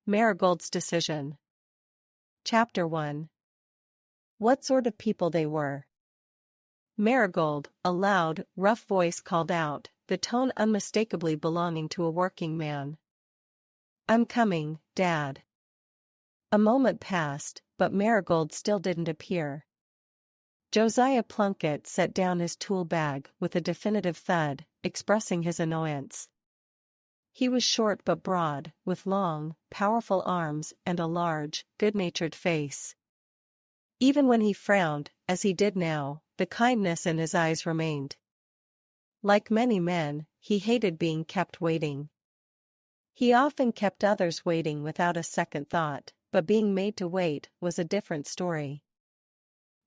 Marigolds Decision. Chapter 1. What sort of people they were. Marigold, a loud, rough voice called out, the tone unmistakably belonging to a working man. "I'm coming, Dad." A moment passed, but Marigold still didn't appear. Josiah Plunkett set down his tool bag with a definitive thud, expressing his annoyance. He was short but broad, with long, powerful arms and a large, good-natured face. Even when he frowned, as he did now, the kindness in his eyes remained. Like many men, he hated being kept waiting. He often kept others waiting without a second thought, but being made to wait was a different story.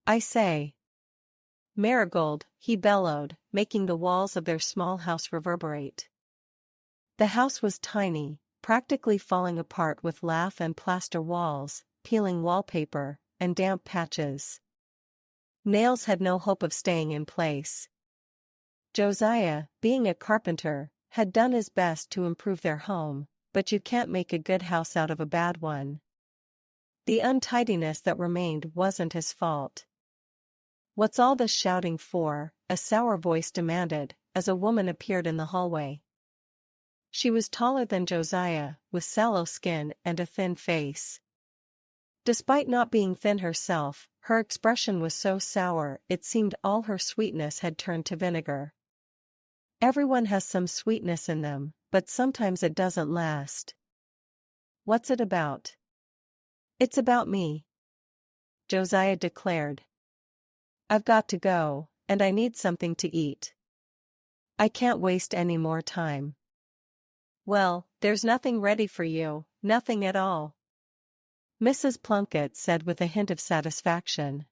"I say, Marigold," he bellowed, making the walls of their small house reverberate. The house was tiny, practically falling apart with lath and plaster walls, peeling wallpaper, and damp patches. Nails had no hope of staying in place. Josiah, being a carpenter, had done his best to improve their home, but you can't make a good house out of a bad one. The untidiness that remained wasn't his fault. "What's all this shouting for?" a sour voice demanded, as a woman appeared in the hallway. She was taller than Josiah, with sallow skin and a thin face. Despite not being thin herself, her expression was so sour it seemed all her sweetness had turned to vinegar. Everyone has some sweetness in them, but sometimes it doesn't last. "What's it about?" "It's about me," Josiah declared. "I've got to go, and I need something to eat. I can't waste any more time." "Well, there's nothing ready for you, nothing at all," Mrs. Plunkett said with a hint of satisfaction.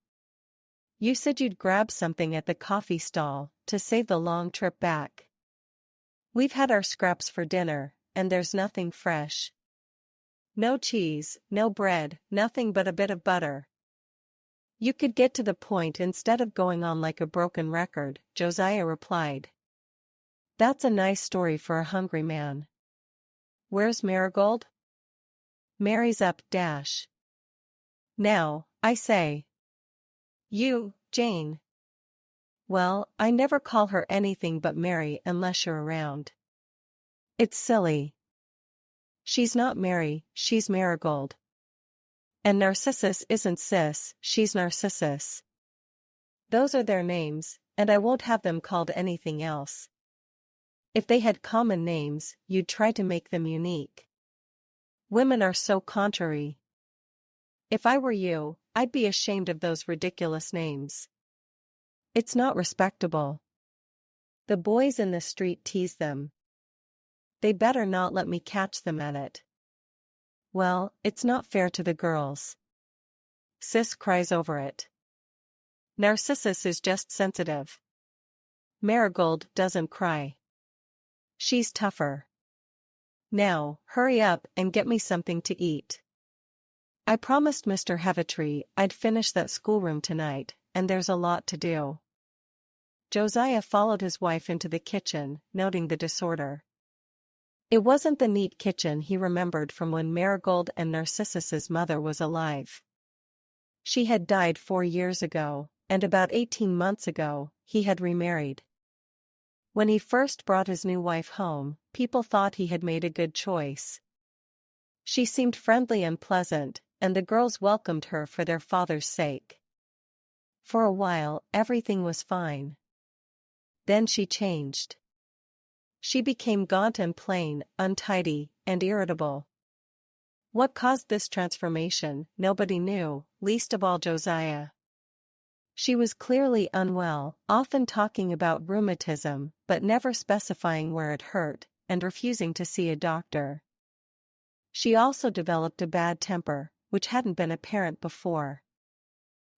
"You said you'd grab something at the coffee stall, to save the long trip back. We've had our scraps for dinner, and there's nothing fresh. No cheese, no bread, nothing but a bit of butter." "You could get to the point instead of going on like a broken record," Josiah replied. "That's a nice story for a hungry man. Where's Marigold?" "Mary's up, dash. Now, I say. You, Jane." "Well, I never call her anything but Mary unless you're around." "It's silly. She's not Mary, she's Marigold. And Narcissus isn't Sis, she's Narcissus. Those are their names, and I won't have them called anything else. If they had common names, you'd try to make them unique. Women are so contrary. If I were you, I'd be ashamed of those ridiculous names. It's not respectable. The boys in the street tease them. They better not let me catch them at it. Well, it's not fair to the girls. Sis cries over it. Narcissus is just sensitive. Marigold doesn't cry. She's tougher. Now, hurry up and get me something to eat. I promised Mr. Heavitree I'd finish that schoolroom tonight, and there's a lot to do." Josiah followed his wife into the kitchen, noting the disorder. It wasn't the neat kitchen he remembered from when Marigold and Narcissus's mother was alive. She had died 4 years ago, and about 18 months ago, he had remarried. When he first brought his new wife home, people thought he had made a good choice. She seemed friendly and pleasant, and the girls welcomed her for their father's sake. For a while, everything was fine. Then she changed. She became gaunt and plain, untidy, and irritable. What caused this transformation, nobody knew, least of all Josiah. She was clearly unwell, often talking about rheumatism, but never specifying where it hurt, and refusing to see a doctor. She also developed a bad temper, which hadn't been apparent before.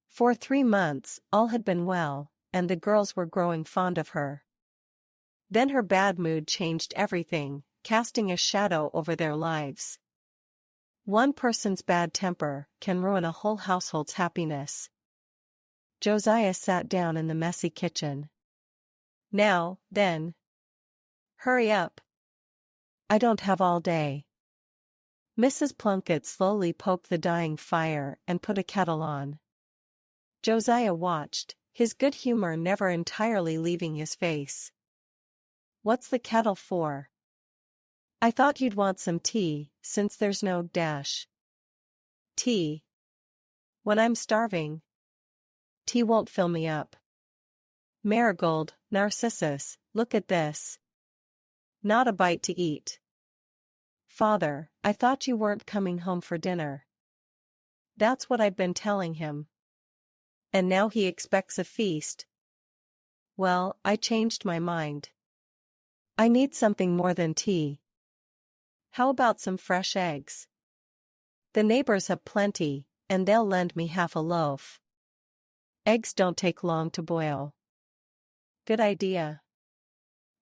For 3 months, all had been well, and the girls were growing fond of her. Then her bad mood changed everything, casting a shadow over their lives. One person's bad temper can ruin a whole household's happiness. Josiah sat down in the messy kitchen. "Now, then. Hurry up. I don't have all day." Mrs. Plunkett slowly poked the dying fire and put a kettle on. Josiah watched, his good humor never entirely leaving his face. "What's the kettle for?" "I thought you'd want some tea, since there's no dash." "Tea? When I'm starving? Tea won't fill me up." "Marigold, Narcissus, look at this." "Not a bite to eat." "Father, I thought you weren't coming home for dinner." "That's what I've been telling him." "And now he expects a feast?" "Well, I changed my mind. I need something more than tea." "How about some fresh eggs?" "The neighbors have plenty, and they'll lend me half a loaf." "Eggs don't take long to boil." "Good idea.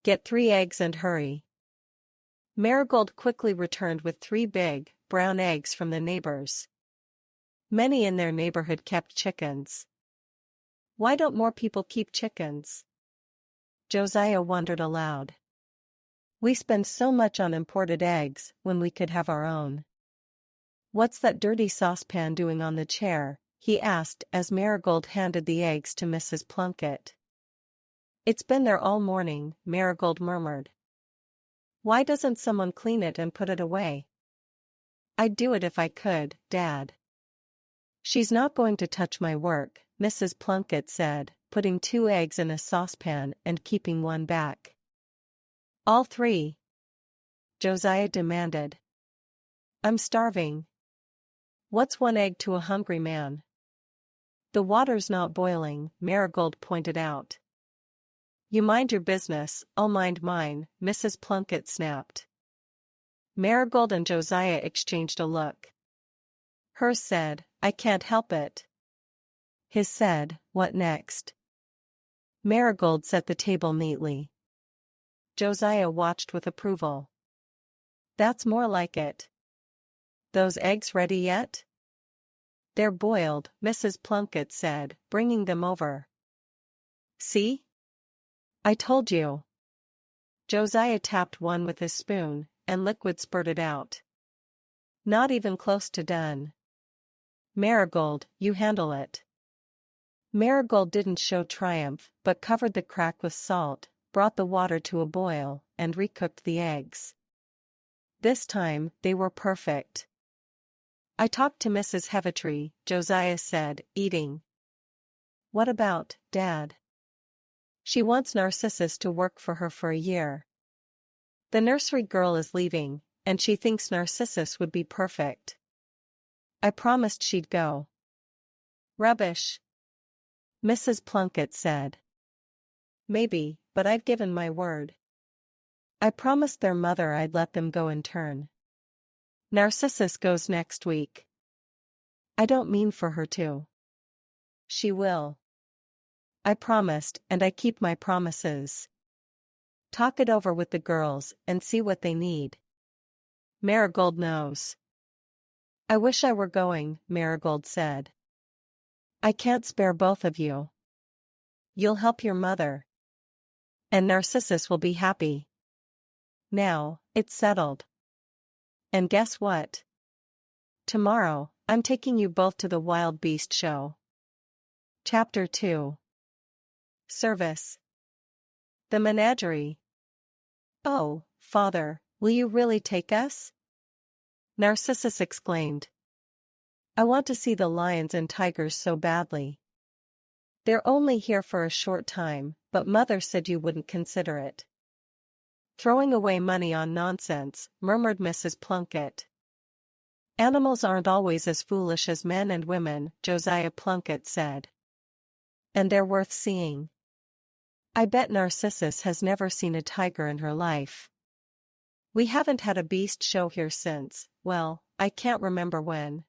Get 3 eggs and hurry." Marigold quickly returned with 3 big, brown eggs from the neighbors. Many in their neighborhood kept chickens. Why don't more people keep chickens? Josiah wondered aloud. We spend so much on imported eggs when we could have our own. "What's that dirty saucepan doing on the chair?" he asked as Marigold handed the eggs to Mrs. Plunkett. "It's been there all morning," Marigold murmured. "Why doesn't someone clean it and put it away?" "I'd do it if I could, Dad." "She's not going to touch my work," Mrs. Plunkett said, putting 2 eggs in a saucepan and keeping one back. "All 3?" Josiah demanded. "I'm starving." "What's 1 egg to a hungry man?" "The water's not boiling," Marigold pointed out. "You mind your business, I'll mind mine," Mrs. Plunkett snapped. Marigold and Josiah exchanged a look. Hers said, "I can't help it." His said, "What next?" Marigold set the table neatly. Josiah watched with approval. "That's more like it. Those eggs ready yet?" "They're boiled," Mrs. Plunkett said, bringing them over. "See? I told you." Josiah tapped one with his spoon, and liquid spurted out. "Not even close to done." "Marigold, you handle it." Marigold didn't show triumph, but covered the crack with salt, brought the water to a boil, and recooked the eggs. This time, they were perfect. "I talked to Mrs. Heavitree," Josiah said, eating. "What about, Dad?" "She wants Narcissus to work for her for a year. The nursery girl is leaving, and she thinks Narcissus would be perfect." "I promised she'd go." "Rubbish," Mrs. Plunkett said. "Maybe, but I've given my word. I promised their mother I'd let them go in turn. Narcissus goes next week." "I don't mean for her to." "She will." "I promised, and I keep my promises. Talk it over with the girls and see what they need. Marigold knows." "I wish I were going," Marigold said. "I can't spare both of you. You'll help your mother. And Narcissus will be happy. Now, it's settled. And guess what? Tomorrow, I'm taking you both to the Wild Beast Show." Chapter 2. Service. The menagerie. "Oh, Father, will you really take us?" Narcissus exclaimed. "I want to see the lions and tigers so badly." "They're only here for a short time, but Mother said you wouldn't consider it." "Throwing away money on nonsense," murmured Mrs. Plunkett. "Animals aren't always as foolish as men and women," Josiah Plunkett said. "And they're worth seeing. I bet Narcissus has never seen a tiger in her life. We haven't had a beast show here since, well, I can't remember when.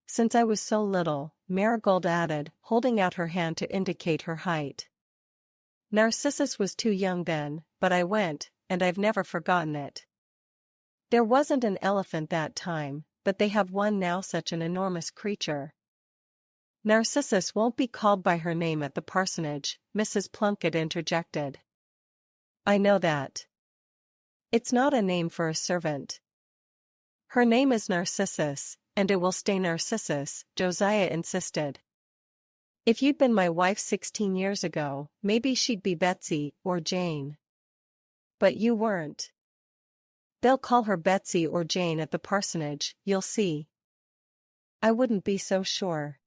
Since I was so little," Marigold added, holding out her hand to indicate her height. "Narcissus was too young then, but I went, and I've never forgotten it. There wasn't an elephant that time, but they have one now, such an enormous creature." "Narcissus won't be called by her name at the parsonage," Mrs. Plunkett interjected. "I know that. It's not a name for a servant. Her name is Narcissus, and it will stay Narcissus, Josiah insisted. If you'd been my wife 16 years ago, maybe she'd be Betsy or Jane. But you weren't. They'll call her Betsy or Jane at the parsonage, you'll see. I wouldn't be so sure.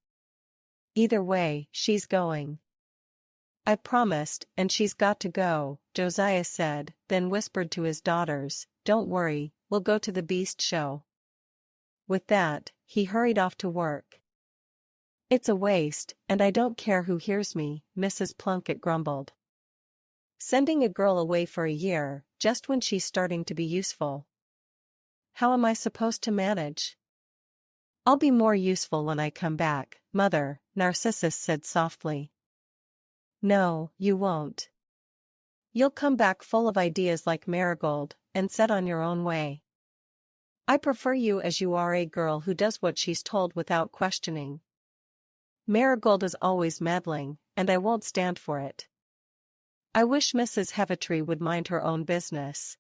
Either way, she's going. I promised, and she's got to go, Josiah said, then whispered to his daughters, don't worry, we'll go to the beast show. With that, he hurried off to work. It's a waste, and I don't care who hears me, Mrs. Plunkett grumbled. Sending a girl away for a year, just when she's starting to be useful. How am I supposed to manage? I'll be more useful when I come back, Mother, Narcissus said softly. No, you won't. You'll come back full of ideas like Marigold, and set on your own way. I prefer you as you are, a girl who does what she's told without questioning. Marigold is always meddling, and I won't stand for it. I wish Mrs. Heavitree would mind her own business.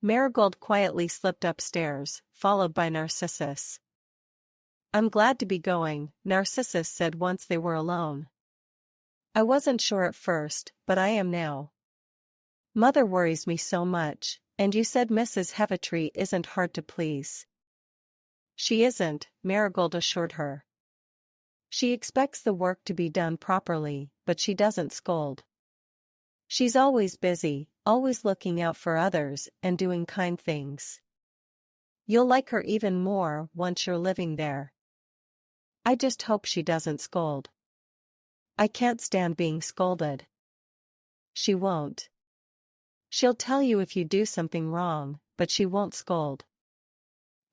Marigold quietly slipped upstairs, followed by Narcissus. I'm glad to be going, Narcissus said once they were alone. I wasn't sure at first, but I am now. Mother worries me so much, and you said Mrs. Heavitree isn't hard to please. She isn't, Marigold assured her. She expects the work to be done properly, but she doesn't scold. She's always busy, always looking out for others and doing kind things. You'll like her even more once you're living there. I just hope she doesn't scold. I can't stand being scolded. She won't. She'll tell you if you do something wrong, but she won't scold.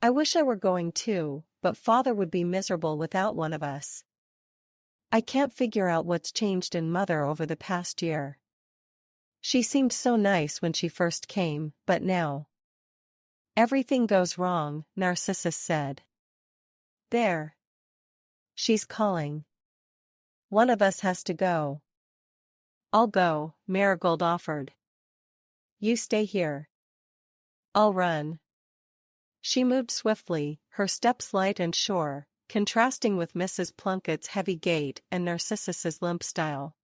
I wish I were going too, but Father would be miserable without one of us. I can't figure out what's changed in Mother over the past year. She seemed so nice when she first came, but now. Everything goes wrong, Narcissus said. There. She's calling. One of us has to go. I'll go, Marigold offered. You stay here. I'll run. She moved swiftly, her steps light and sure, contrasting with Mrs. Plunkett's heavy gait and Narcissus's limp style.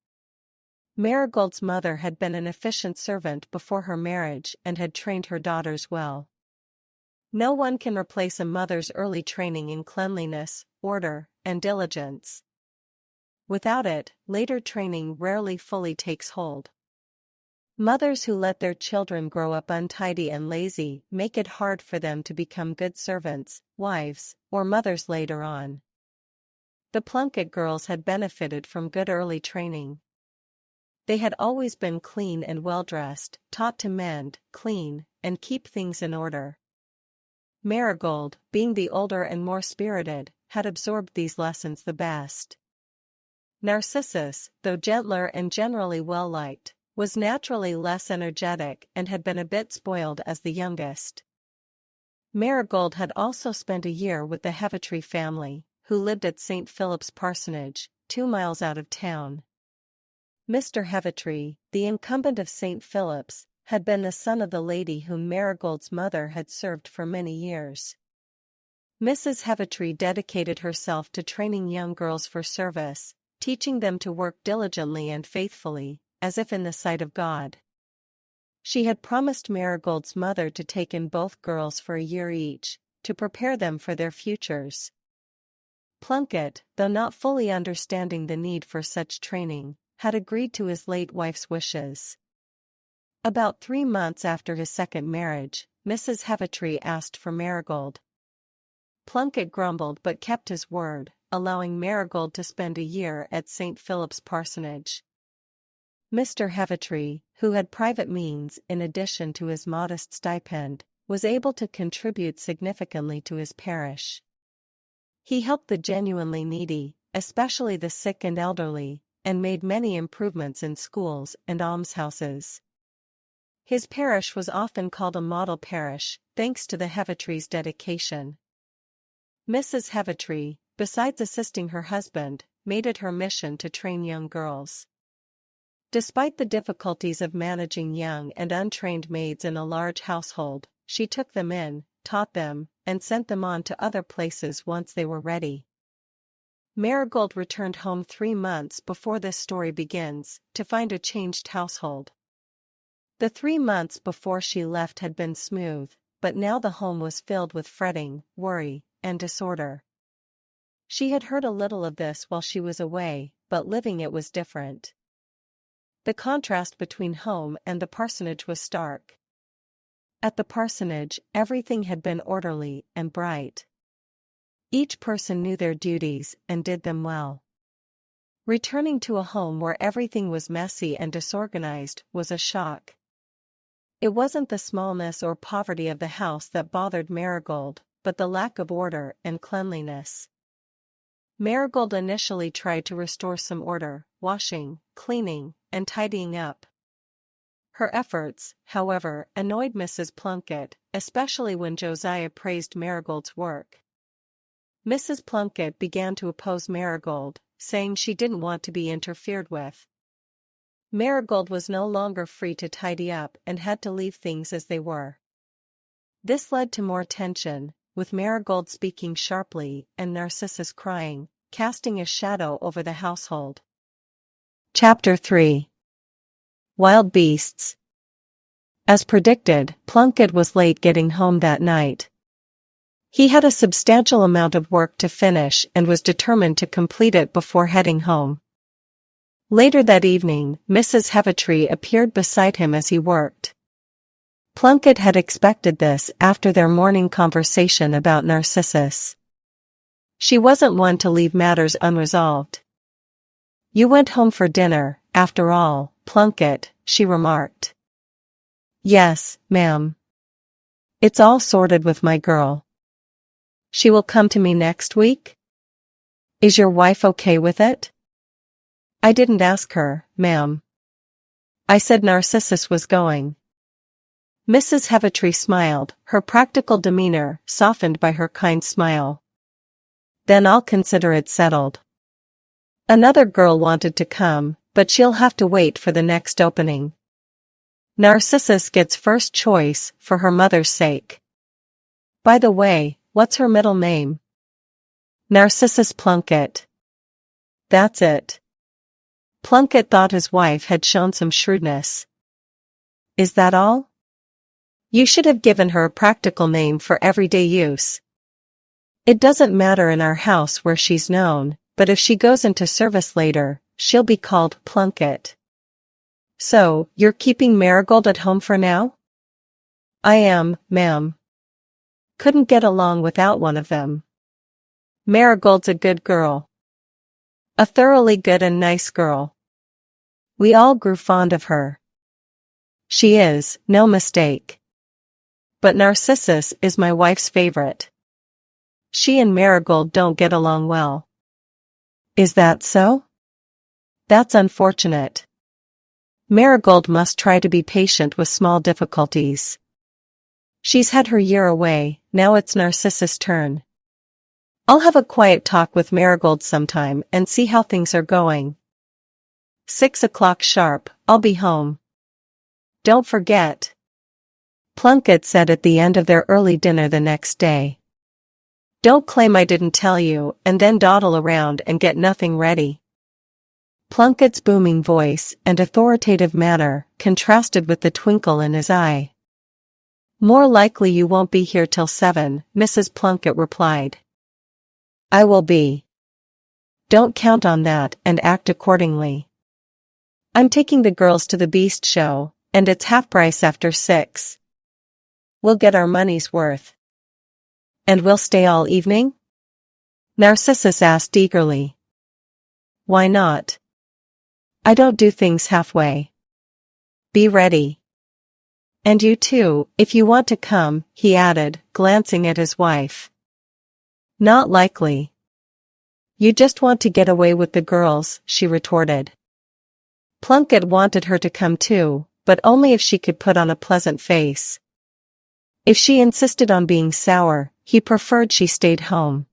Marigold's mother had been an efficient servant before her marriage and had trained her daughters well. No one can replace a mother's early training in cleanliness, order, and diligence. Without it, later training rarely fully takes hold. Mothers who let their children grow up untidy and lazy make it hard for them to become good servants, wives, or mothers later on. The Plunkett girls had benefited from good early training. They had always been clean and well-dressed, taught to mend, clean, and keep things in order. Marigold, being the older and more spirited, had absorbed these lessons the best. Narcissus, though gentler and generally well-liked, was naturally less energetic and had been a bit spoiled as the youngest. Marigold had also spent a year with the Heavitree family, who lived at St. Philip's Parsonage, 2 miles out of town. Mr. Heavitree, the incumbent of St. Philip's, had been the son of the lady whom Marigold's mother had served for many years. Mrs. Heavitree dedicated herself to training young girls for service, teaching them to work diligently and faithfully, as if in the sight of God. She had promised Marigold's mother to take in both girls for a year each, to prepare them for their futures. Plunkett, though not fully understanding the need for such training, had agreed to his late wife's wishes. About 3 months after his second marriage, Mrs. Heavitree asked for Marigold. Plunkett grumbled but kept his word, allowing Marigold to spend a year at St. Philip's Parsonage. Mr. Heavitree, who had private means in addition to his modest stipend, was able to contribute significantly to his parish. He helped the genuinely needy, especially the sick and elderly, and made many improvements in schools and almshouses. His parish was often called a model parish, thanks to the Heavitree's dedication. Mrs. Heavitree, besides assisting her husband, made it her mission to train young girls. Despite the difficulties of managing young and untrained maids in a large household, she took them in, taught them, and sent them on to other places once they were ready. Marigold returned home 3 months before this story begins, to find a changed household. The 3 months before she left had been smooth, but now the home was filled with fretting, worry, and disorder. She had heard a little of this while she was away, but living it was different. The contrast between home and the parsonage was stark. At the parsonage, everything had been orderly and bright. Each person knew their duties and did them well. Returning to a home where everything was messy and disorganized was a shock. It wasn't the smallness or poverty of the house that bothered Marigold, but the lack of order and cleanliness. Marigold initially tried to restore some order, washing, cleaning, and tidying up. Her efforts, however, annoyed Mrs. Plunkett, especially when Josiah praised Marigold's work. Mrs. Plunkett began to oppose Marigold, saying she didn't want to be interfered with. Marigold was no longer free to tidy up and had to leave things as they were. This led to more tension, with Marigold speaking sharply and Narcissus crying, casting a shadow over the household. Chapter 3. Wild Beasts. As predicted, Plunkett was late getting home that night. He had a substantial amount of work to finish and was determined to complete it before heading home. Later that evening, Mrs. Heavitree appeared beside him as he worked. Plunkett had expected this after their morning conversation about Narcissus. She wasn't one to leave matters unresolved. "You went home for dinner, after all, Plunkett," she remarked. "Yes, ma'am. It's all sorted with my girl. She will come to me next week? Is your wife okay with it?" "I didn't ask her, ma'am. I said Narcissus was going." Mrs. Heavitree smiled, her practical demeanor softened by her kind smile. "Then I'll consider it settled. Another girl wanted to come, but she'll have to wait for the next opening. Narcissus gets first choice for her mother's sake. By the way, what's her middle name?" "Narcissus Plunkett." "That's it." Plunkett thought his wife had shown some shrewdness. "Is that all? You should have given her a practical name for everyday use. It doesn't matter in our house where she's known, but if she goes into service later, she'll be called Plunkett." "So, you're keeping Marigold at home for now?" "I am, ma'am. Couldn't get along without one of them. Marigold's a good girl. A thoroughly good and nice girl. We all grew fond of her. She is, no mistake. But Narcissus is my wife's favorite. She and Marigold don't get along well." "Is that so?" "That's unfortunate. Marigold must try to be patient with small difficulties. She's had her year away, now it's Narcissus' turn. I'll have a quiet talk with Marigold sometime and see how things are going. 6 o'clock sharp, I'll be home. Don't forget," Plunkett said at the end of their early dinner the next day. "Don't claim I didn't tell you and then dawdle around and get nothing ready." Plunkett's booming voice and authoritative manner contrasted with the twinkle in his eye. "More likely you won't be here till 7, Mrs. Plunkett replied. "I will be. Don't count on that and act accordingly. I'm taking the girls to the Beast Show, and it's half price after 6. We'll get our money's worth." "And we'll stay all evening?" Narcissus asked eagerly. "Why not? I don't do things halfway. Be ready. And you too, if you want to come," he added, glancing at his wife. "Not likely. You just want to get away with the girls," she retorted. Plunkett wanted her to come too, but only if she could put on a pleasant face. If she insisted on being sour, he preferred she stayed home.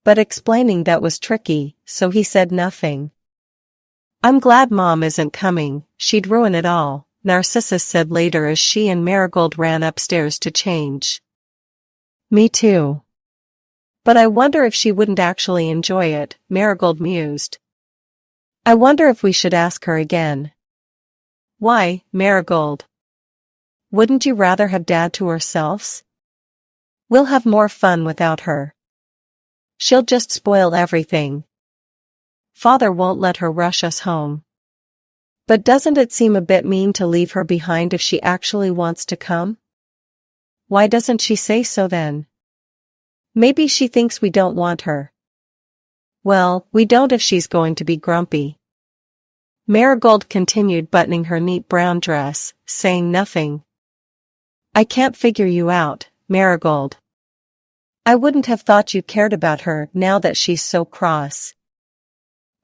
But explaining that was tricky, so he said nothing. "I'm glad Mom isn't coming, she'd ruin it all," Narcissus said later as she and Marigold ran upstairs to change. Me too. But I wonder if she wouldn't actually enjoy it, Marigold mused. I wonder if we should ask her again. Why, Marigold? Wouldn't you rather have Dad to ourselves? We'll have more fun without her. She'll just spoil everything. Father won't let her rush us home. But doesn't it seem a bit mean to leave her behind if she actually wants to come? Why doesn't she say so then? Maybe she thinks we don't want her. Well, we don't if she's going to be grumpy. Marigold continued buttoning her neat brown dress, saying nothing. I can't figure you out, Marigold. I wouldn't have thought you cared about her now that she's so cross.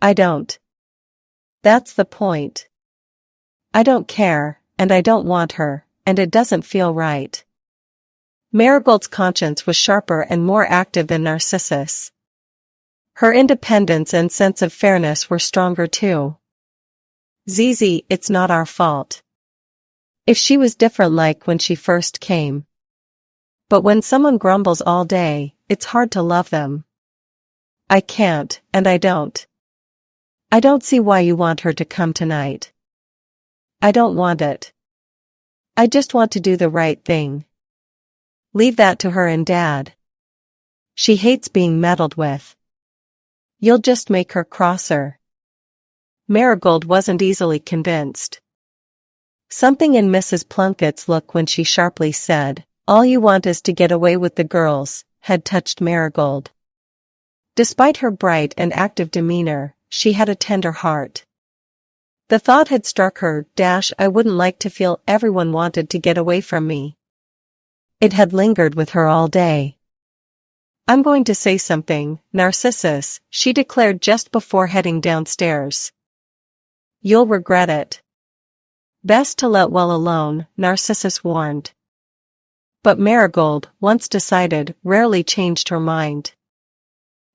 I don't. That's the point. I don't care, and I don't want her, and it doesn't feel right. Marigold's conscience was sharper and more active than Narcissus. Her independence and sense of fairness were stronger too. Zizi, it's not our fault. If she was different like when she first came. But when someone grumbles all day, it's hard to love them. I can't, and I don't. I don't see why you want her to come tonight. I don't want it. I just want to do the right thing. Leave that to her and Dad. She hates being meddled with. You'll just make her crosser. Marigold wasn't easily convinced. Something in Mrs. Plunkett's look when she sharply said, "All you want is to get away with the girls," had touched Marigold. Despite her bright and active demeanor, she had a tender heart. The thought had struck her, I wouldn't like to feel everyone wanted to get away from me. It had lingered with her all day. I'm going to say something, Narcissus, she declared just before heading downstairs. You'll regret it. Best to let well alone, Narcissus warned. But Marigold, once decided, rarely changed her mind.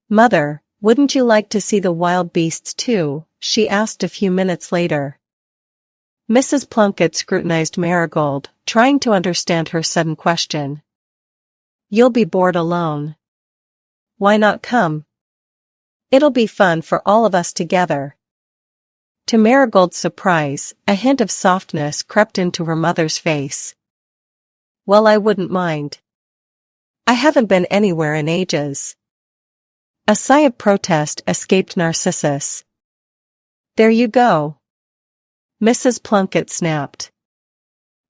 Mother, wouldn't you like to see the wild beasts too? She asked a few minutes later. Mrs. Plunkett scrutinized Marigold, trying to understand her sudden question. You'll be bored alone. Why not come? It'll be fun for all of us together. To Marigold's surprise, a hint of softness crept into her mother's face. Well, I wouldn't mind. I haven't been anywhere in ages. A sigh of protest escaped Narcissus. There you go. Mrs. Plunkett snapped.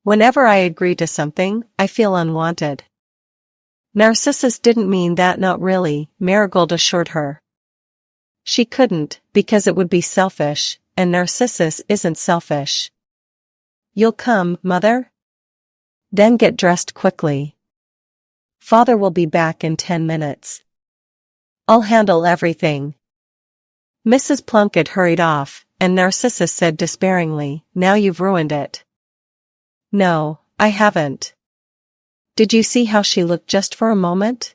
Whenever I agree to something, I feel unwanted. Narcissus didn't mean that, not really, Marigold assured her. She couldn't, because it would be selfish, and Narcissus isn't selfish. You'll come, Mother? Then get dressed quickly. Father will be back in 10 minutes. I'll handle everything. Mrs. Plunkett hurried off, and Narcissus said despairingly, Now you've ruined it. No, I haven't. Did you see how she looked just for a moment?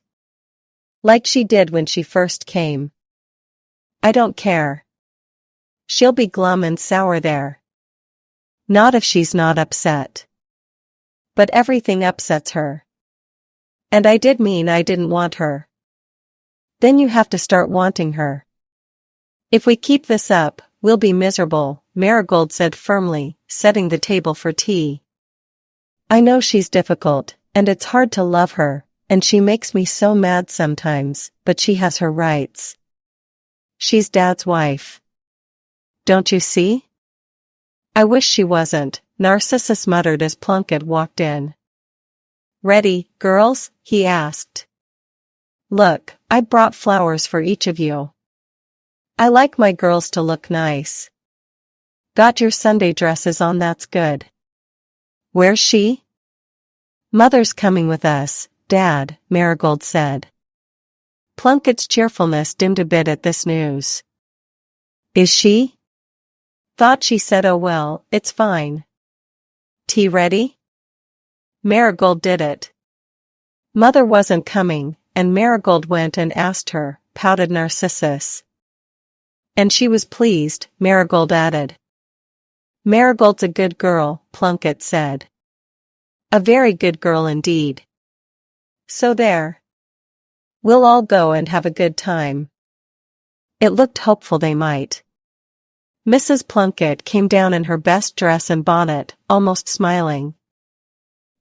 Like she did when she first came. I don't care. She'll be glum and sour there. Not if she's not upset. But everything upsets her. And I did mean I didn't want her. Then you have to start wanting her. If we keep this up, we'll be miserable, Marigold said firmly, setting the table for tea. I know she's difficult, and it's hard to love her, and she makes me so mad sometimes, but she has her rights. She's Dad's wife. Don't you see? I wish she wasn't, Narcissus muttered as Plunkett walked in. Ready, girls? He asked. Look, I brought flowers for each of you. I like my girls to look nice. Got your Sunday dresses on, that's good. Where's she? Mother's coming with us, Dad, Marigold said. Plunkett's cheerfulness dimmed a bit at this news. Is she? Thought she said oh well, it's fine. Tea ready? Marigold did it. Mother wasn't coming, and Marigold went and asked her, pouted Narcissus. And she was pleased, Marigold added. Marigold's a good girl, Plunkett said. A very good girl indeed. So there. We'll all go and have a good time. It looked hopeful they might. Mrs. Plunkett came down in her best dress and bonnet, almost smiling.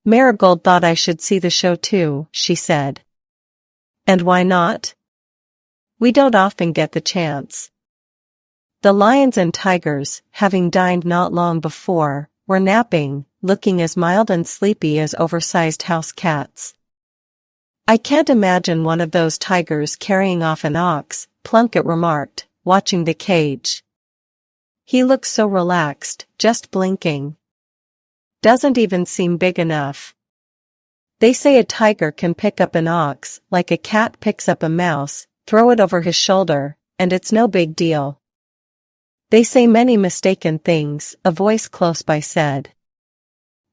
Marigold thought I should see the show too, she said. And why not? We don't often get the chance. The lions and tigers, having dined not long before, were napping, looking as mild and sleepy as oversized house cats. I can't imagine one of those tigers carrying off an ox, Plunkett remarked, watching the cage. He looks so relaxed, just blinking. Doesn't even seem big enough. They say a tiger can pick up an ox, like a cat picks up a mouse, throw it over his shoulder, and it's no big deal. They say many mistaken things, a voice close by said.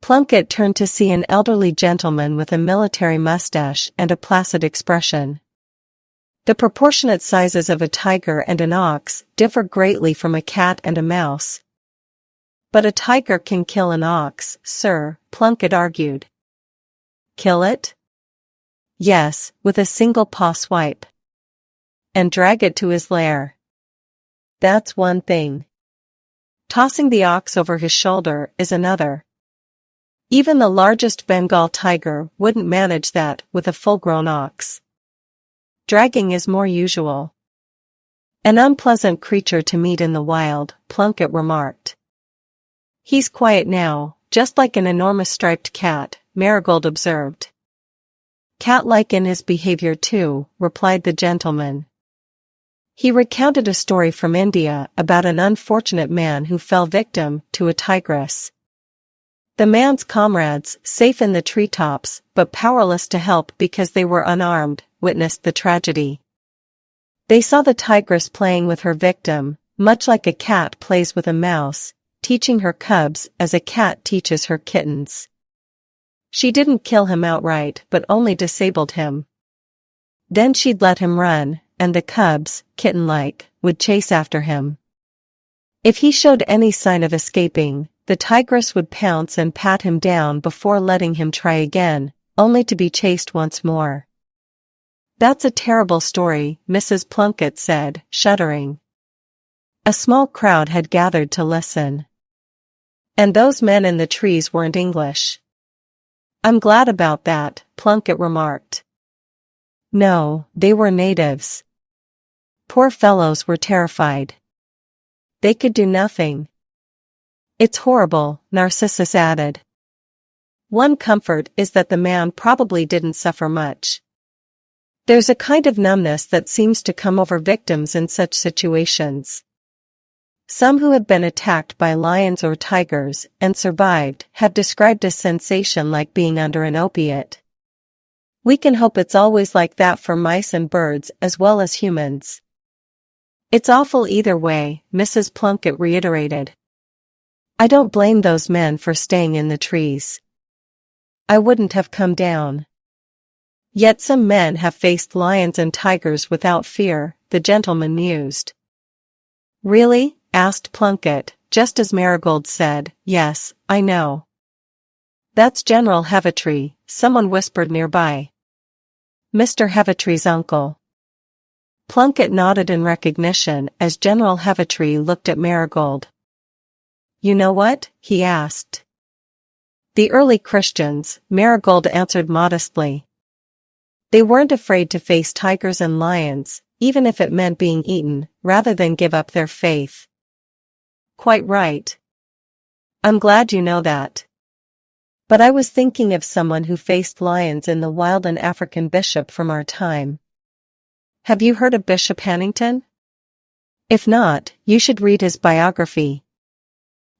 Plunkett turned to see an elderly gentleman with a military mustache and a placid expression. The proportionate sizes of a tiger and an ox differ greatly from a cat and a mouse. But a tiger can kill an ox, sir, Plunkett argued. Kill it? Yes, with a single paw swipe. And drag it to his lair. That's one thing. Tossing the ox over his shoulder is another. Even the largest Bengal tiger wouldn't manage that with a full-grown ox. Dragging is more usual. An unpleasant creature to meet in the wild, Plunkett remarked. He's quiet now, just like an enormous striped cat, Marigold observed. Cat-like in his behavior too, replied the gentleman. He recounted a story from India about an unfortunate man who fell victim to a tigress. The man's comrades, safe in the treetops, but powerless to help because they were unarmed, witnessed the tragedy. They saw the tigress playing with her victim, much like a cat plays with a mouse, teaching her cubs as a cat teaches her kittens. She didn't kill him outright but only disabled him. Then she'd let him run, and the cubs, kitten-like, would chase after him. If he showed any sign of escaping, the tigress would pounce and pat him down before letting him try again, only to be chased once more. That's a terrible story, Mrs. Plunkett said, shuddering. A small crowd had gathered to listen. And those men in the trees weren't English. I'm glad about that, Plunkett remarked. No, they were natives. Poor fellows were terrified. They could do nothing. It's horrible, Narcissus added. One comfort is that the man probably didn't suffer much. There's a kind of numbness that seems to come over victims in such situations. Some who have been attacked by lions or tigers and survived have described a sensation like being under an opiate. We can hope it's always like that for mice and birds as well as humans. It's awful either way, Mrs. Plunkett reiterated. I don't blame those men for staying in the trees. I wouldn't have come down. Yet some men have faced lions and tigers without fear, the gentleman mused. Really? Asked Plunkett, just as Marigold said, yes, I know. That's General Heavitree, someone whispered nearby. Mr. Heavitree's uncle. Plunkett nodded in recognition as General Heavitree looked at Marigold. You know what? He asked. The early Christians, Marigold answered modestly. They weren't afraid to face tigers and lions, even if it meant being eaten, rather than give up their faith. Quite right. I'm glad you know that. But I was thinking of someone who faced lions in the wild, an African bishop from our time. Have you heard of Bishop Hannington? If not, you should read his biography.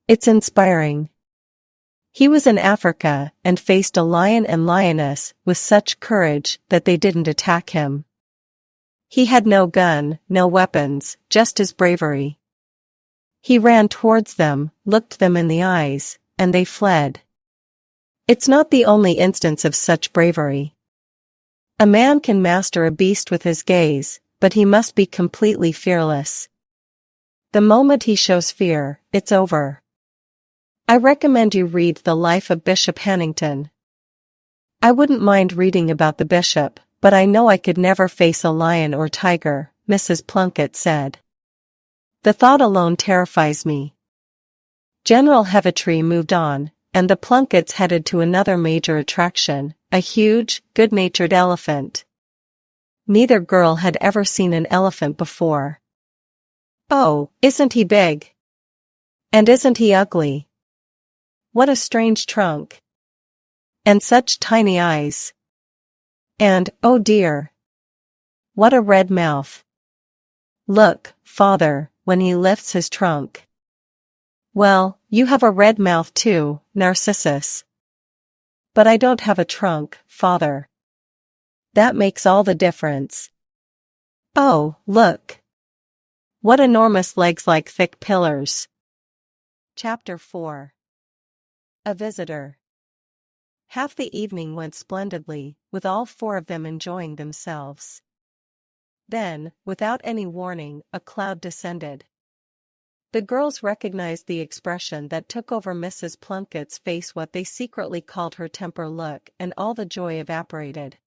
It's inspiring. He was in Africa and faced a lion and lioness with such courage that they didn't attack him. He had no gun, no weapons, just his bravery. He ran towards them, looked them in the eyes, and they fled. It's not the only instance of such bravery. A man can master a beast with his gaze, but he must be completely fearless. The moment he shows fear, it's over. I recommend you read The Life of Bishop Hannington. I wouldn't mind reading about the bishop, but I know I could never face a lion or tiger, Mrs. Plunkett said. The thought alone terrifies me. General Heavitree moved on, and the Plunketts headed to another major attraction, a huge, good-natured elephant. Neither girl had ever seen an elephant before. Oh, isn't he big? And isn't he ugly? What a strange trunk. And such tiny eyes. And, oh dear, what a red mouth. Look, father, when he lifts his trunk. Well, you have a red mouth too, Narcissus. But I don't have a trunk, father. That makes all the difference. Oh, look. What enormous legs like thick pillars. Chapter 4. A Visitor. Half the evening went splendidly, with all four of them enjoying themselves. Then, without any warning, a cloud descended. The girls recognized the expression that took over Mrs. Plunkett's face, what they secretly called her temper look, and all the joy evaporated.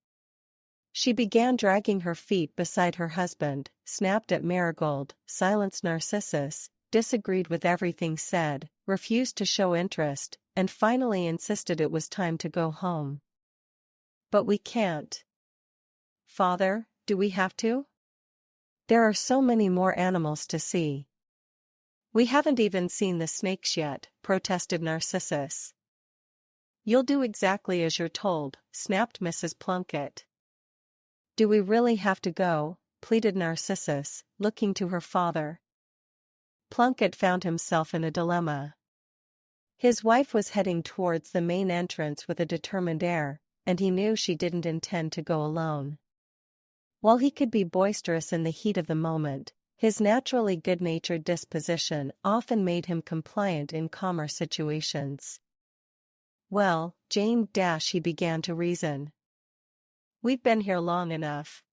She began dragging her feet beside her husband, snapped at Marigold, silenced Narcissus, disagreed with everything said, refused to show interest, and finally insisted it was time to go home. But we can't. Father, do we have to? There are so many more animals to see. We haven't even seen the snakes yet, protested Narcissus. You'll do exactly as you're told, snapped Mrs. Plunkett. Do we really have to go? Pleaded Narcissus, looking to her father. Plunkett found himself in a dilemma. His wife was heading towards the main entrance with a determined air, and he knew she didn't intend to go alone. While he could be boisterous in the heat of the moment, his naturally good-natured disposition often made him compliant in calmer situations. Well, Jane he began to reason. We've been here long enough.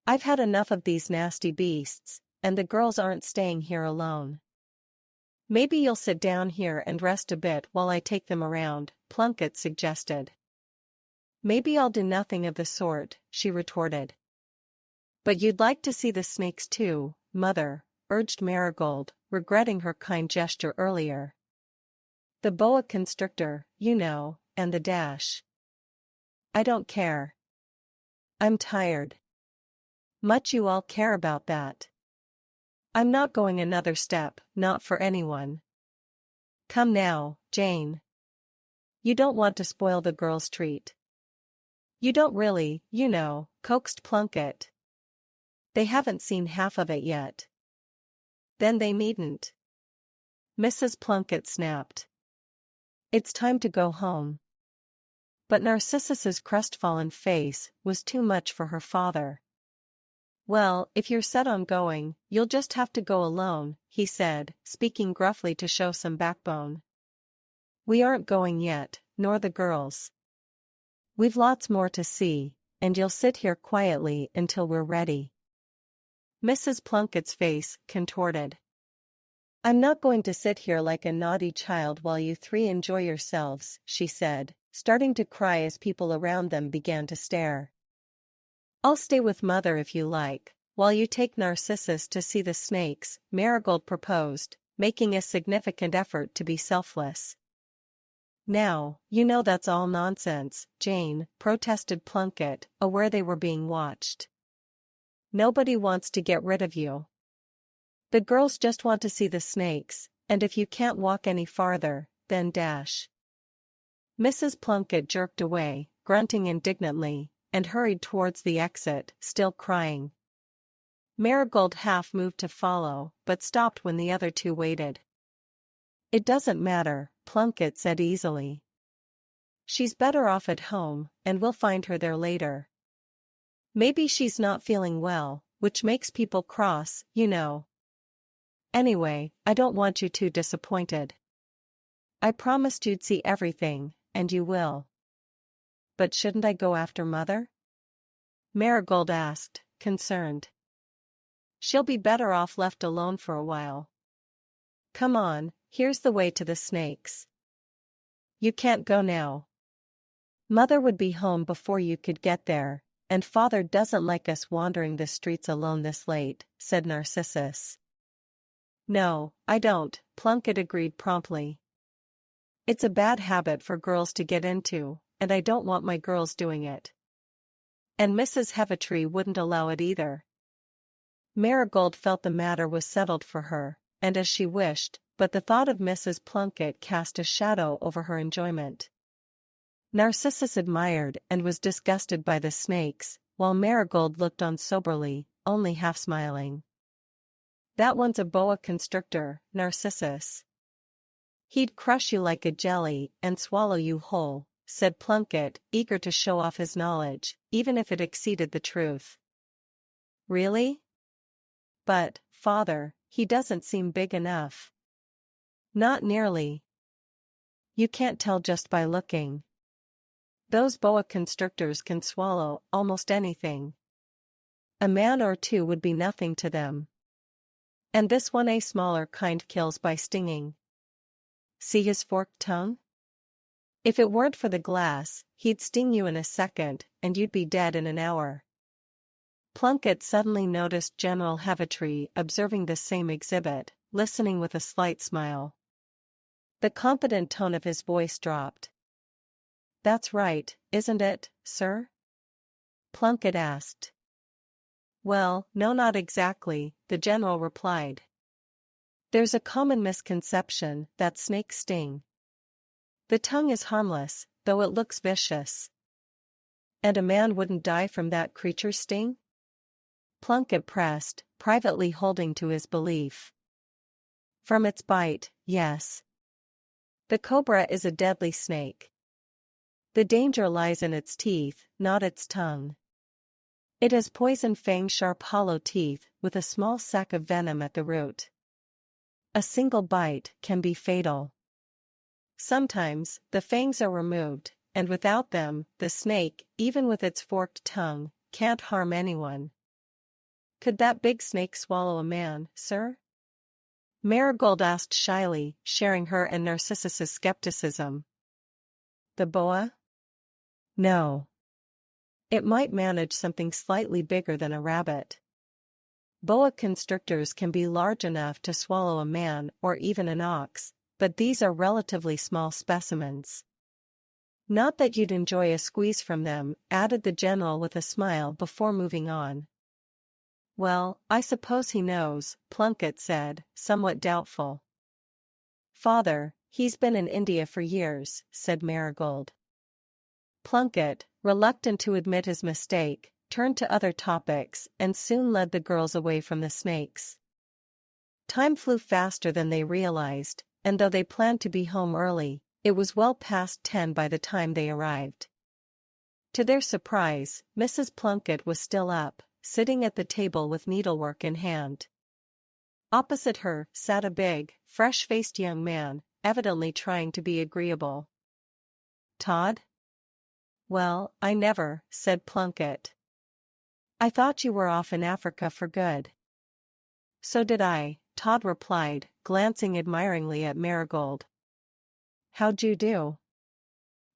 I've had enough of these nasty beasts, and the girls aren't staying here alone. Maybe you'll sit down here and rest a bit while I take them around, Plunkett suggested. Maybe I'll do nothing of the sort, she retorted. But you'd like to see the snakes too, mother, urged Marigold, regretting her kind gesture earlier. The boa constrictor, you know, and the dash. I don't care. I'm tired. Much you all care about that. I'm not going another step, not for anyone. Come now, Jane. You don't want to spoil the girls' treat. You don't really, you know, coaxed Plunkett. They haven't seen half of it yet. Then they needn't. Mrs. Plunkett snapped. It's time to go home. But Narcissus's crestfallen face was too much for her father. Well, if you're set on going, you'll just have to go alone, he said, speaking gruffly to show some backbone. We aren't going yet, nor the girls. We've lots more to see, and you'll sit here quietly until we're ready. Mrs. Plunkett's face contorted. I'm not going to sit here like a naughty child while you three enjoy yourselves, she said, starting to cry as people around them began to stare. I'll stay with Mother if you like, while you take Narcissus to see the snakes, Marigold proposed, making a significant effort to be selfless. Now, you know that's all nonsense, Jane, protested Plunkett, aware they were being watched. Nobody wants to get rid of you. The girls just want to see the snakes, and if you can't walk any farther, then dash. Mrs. Plunkett jerked away, grunting indignantly, and hurried towards the exit, still crying. Marigold half moved to follow, but stopped when the other two waited. It doesn't matter, Plunkett said easily. She's better off at home, and we'll find her there later. Maybe she's not feeling well, which makes people cross, you know. Anyway, I don't want you too disappointed. I promised you'd see everything, and you will. But shouldn't I go after Mother? Marigold asked, concerned. She'll be better off left alone for a while. Come on, here's the way to the snakes. You can't go now. Mother would be home before you could get there, and Father doesn't like us wandering the streets alone this late, said Narcissus. No, I don't, Plunkett agreed promptly. It's a bad habit for girls to get into, and I don't want my girls doing it. And Mrs. Heavitree wouldn't allow it either. Marigold felt the matter was settled for her, and as she wished, but the thought of Mrs. Plunkett cast a shadow over her enjoyment. Narcissus admired and was disgusted by the snakes, while Marigold looked on soberly, only half smiling. That one's a boa constrictor, Narcissus. He'd crush you like a jelly and swallow you whole, said Plunkett, eager to show off his knowledge, even if it exceeded the truth. Really? But, Father, he doesn't seem big enough. Not nearly. You can't tell just by looking. Those boa constrictors can swallow almost anything. A man or two would be nothing to them. And this one, a smaller kind, kills by stinging. See his forked tongue? If it weren't for the glass, he'd sting you in a second, and you'd be dead in an hour. Plunkett suddenly noticed General Heavitree observing the same exhibit, listening with a slight smile. The confident tone of his voice dropped. That's right, isn't it, sir? Plunkett asked. Well, no, not exactly, the general replied. There's a common misconception that snakes sting. The tongue is harmless, though it looks vicious. And a man wouldn't die from that creature's sting? Plunkett pressed, privately holding to his belief. From its bite, yes. The cobra is a deadly snake. The danger lies in its teeth, not its tongue. It has poison fang, sharp hollow teeth, with a small sac of venom at the root. A single bite can be fatal. Sometimes, the fangs are removed, and without them, the snake, even with its forked tongue, can't harm anyone. Could that big snake swallow a man, sir? Marigold asked shyly, sharing her and Narcissus's skepticism. The boa? No. It might manage something slightly bigger than a rabbit. Boa constrictors can be large enough to swallow a man or even an ox, but these are relatively small specimens. Not that you'd enjoy a squeeze from them, added the general with a smile before moving on. Well, I suppose he knows, Plunkett said, somewhat doubtful. Father, he's been in India for years, said Marigold. Plunkett, reluctant to admit his mistake, turned to other topics and soon led the girls away from the snakes. Time flew faster than they realized, and though they planned to be home early, it was well past 10 by the time they arrived. To their surprise, Mrs. Plunkett was still up, sitting at the table with needlework in hand. Opposite her sat a big, fresh-faced young man, evidently trying to be agreeable. Todd? Well, I never, said Plunkett. I thought you were off in Africa for good. So did I, Todd replied, glancing admiringly at Marigold. How'd you do?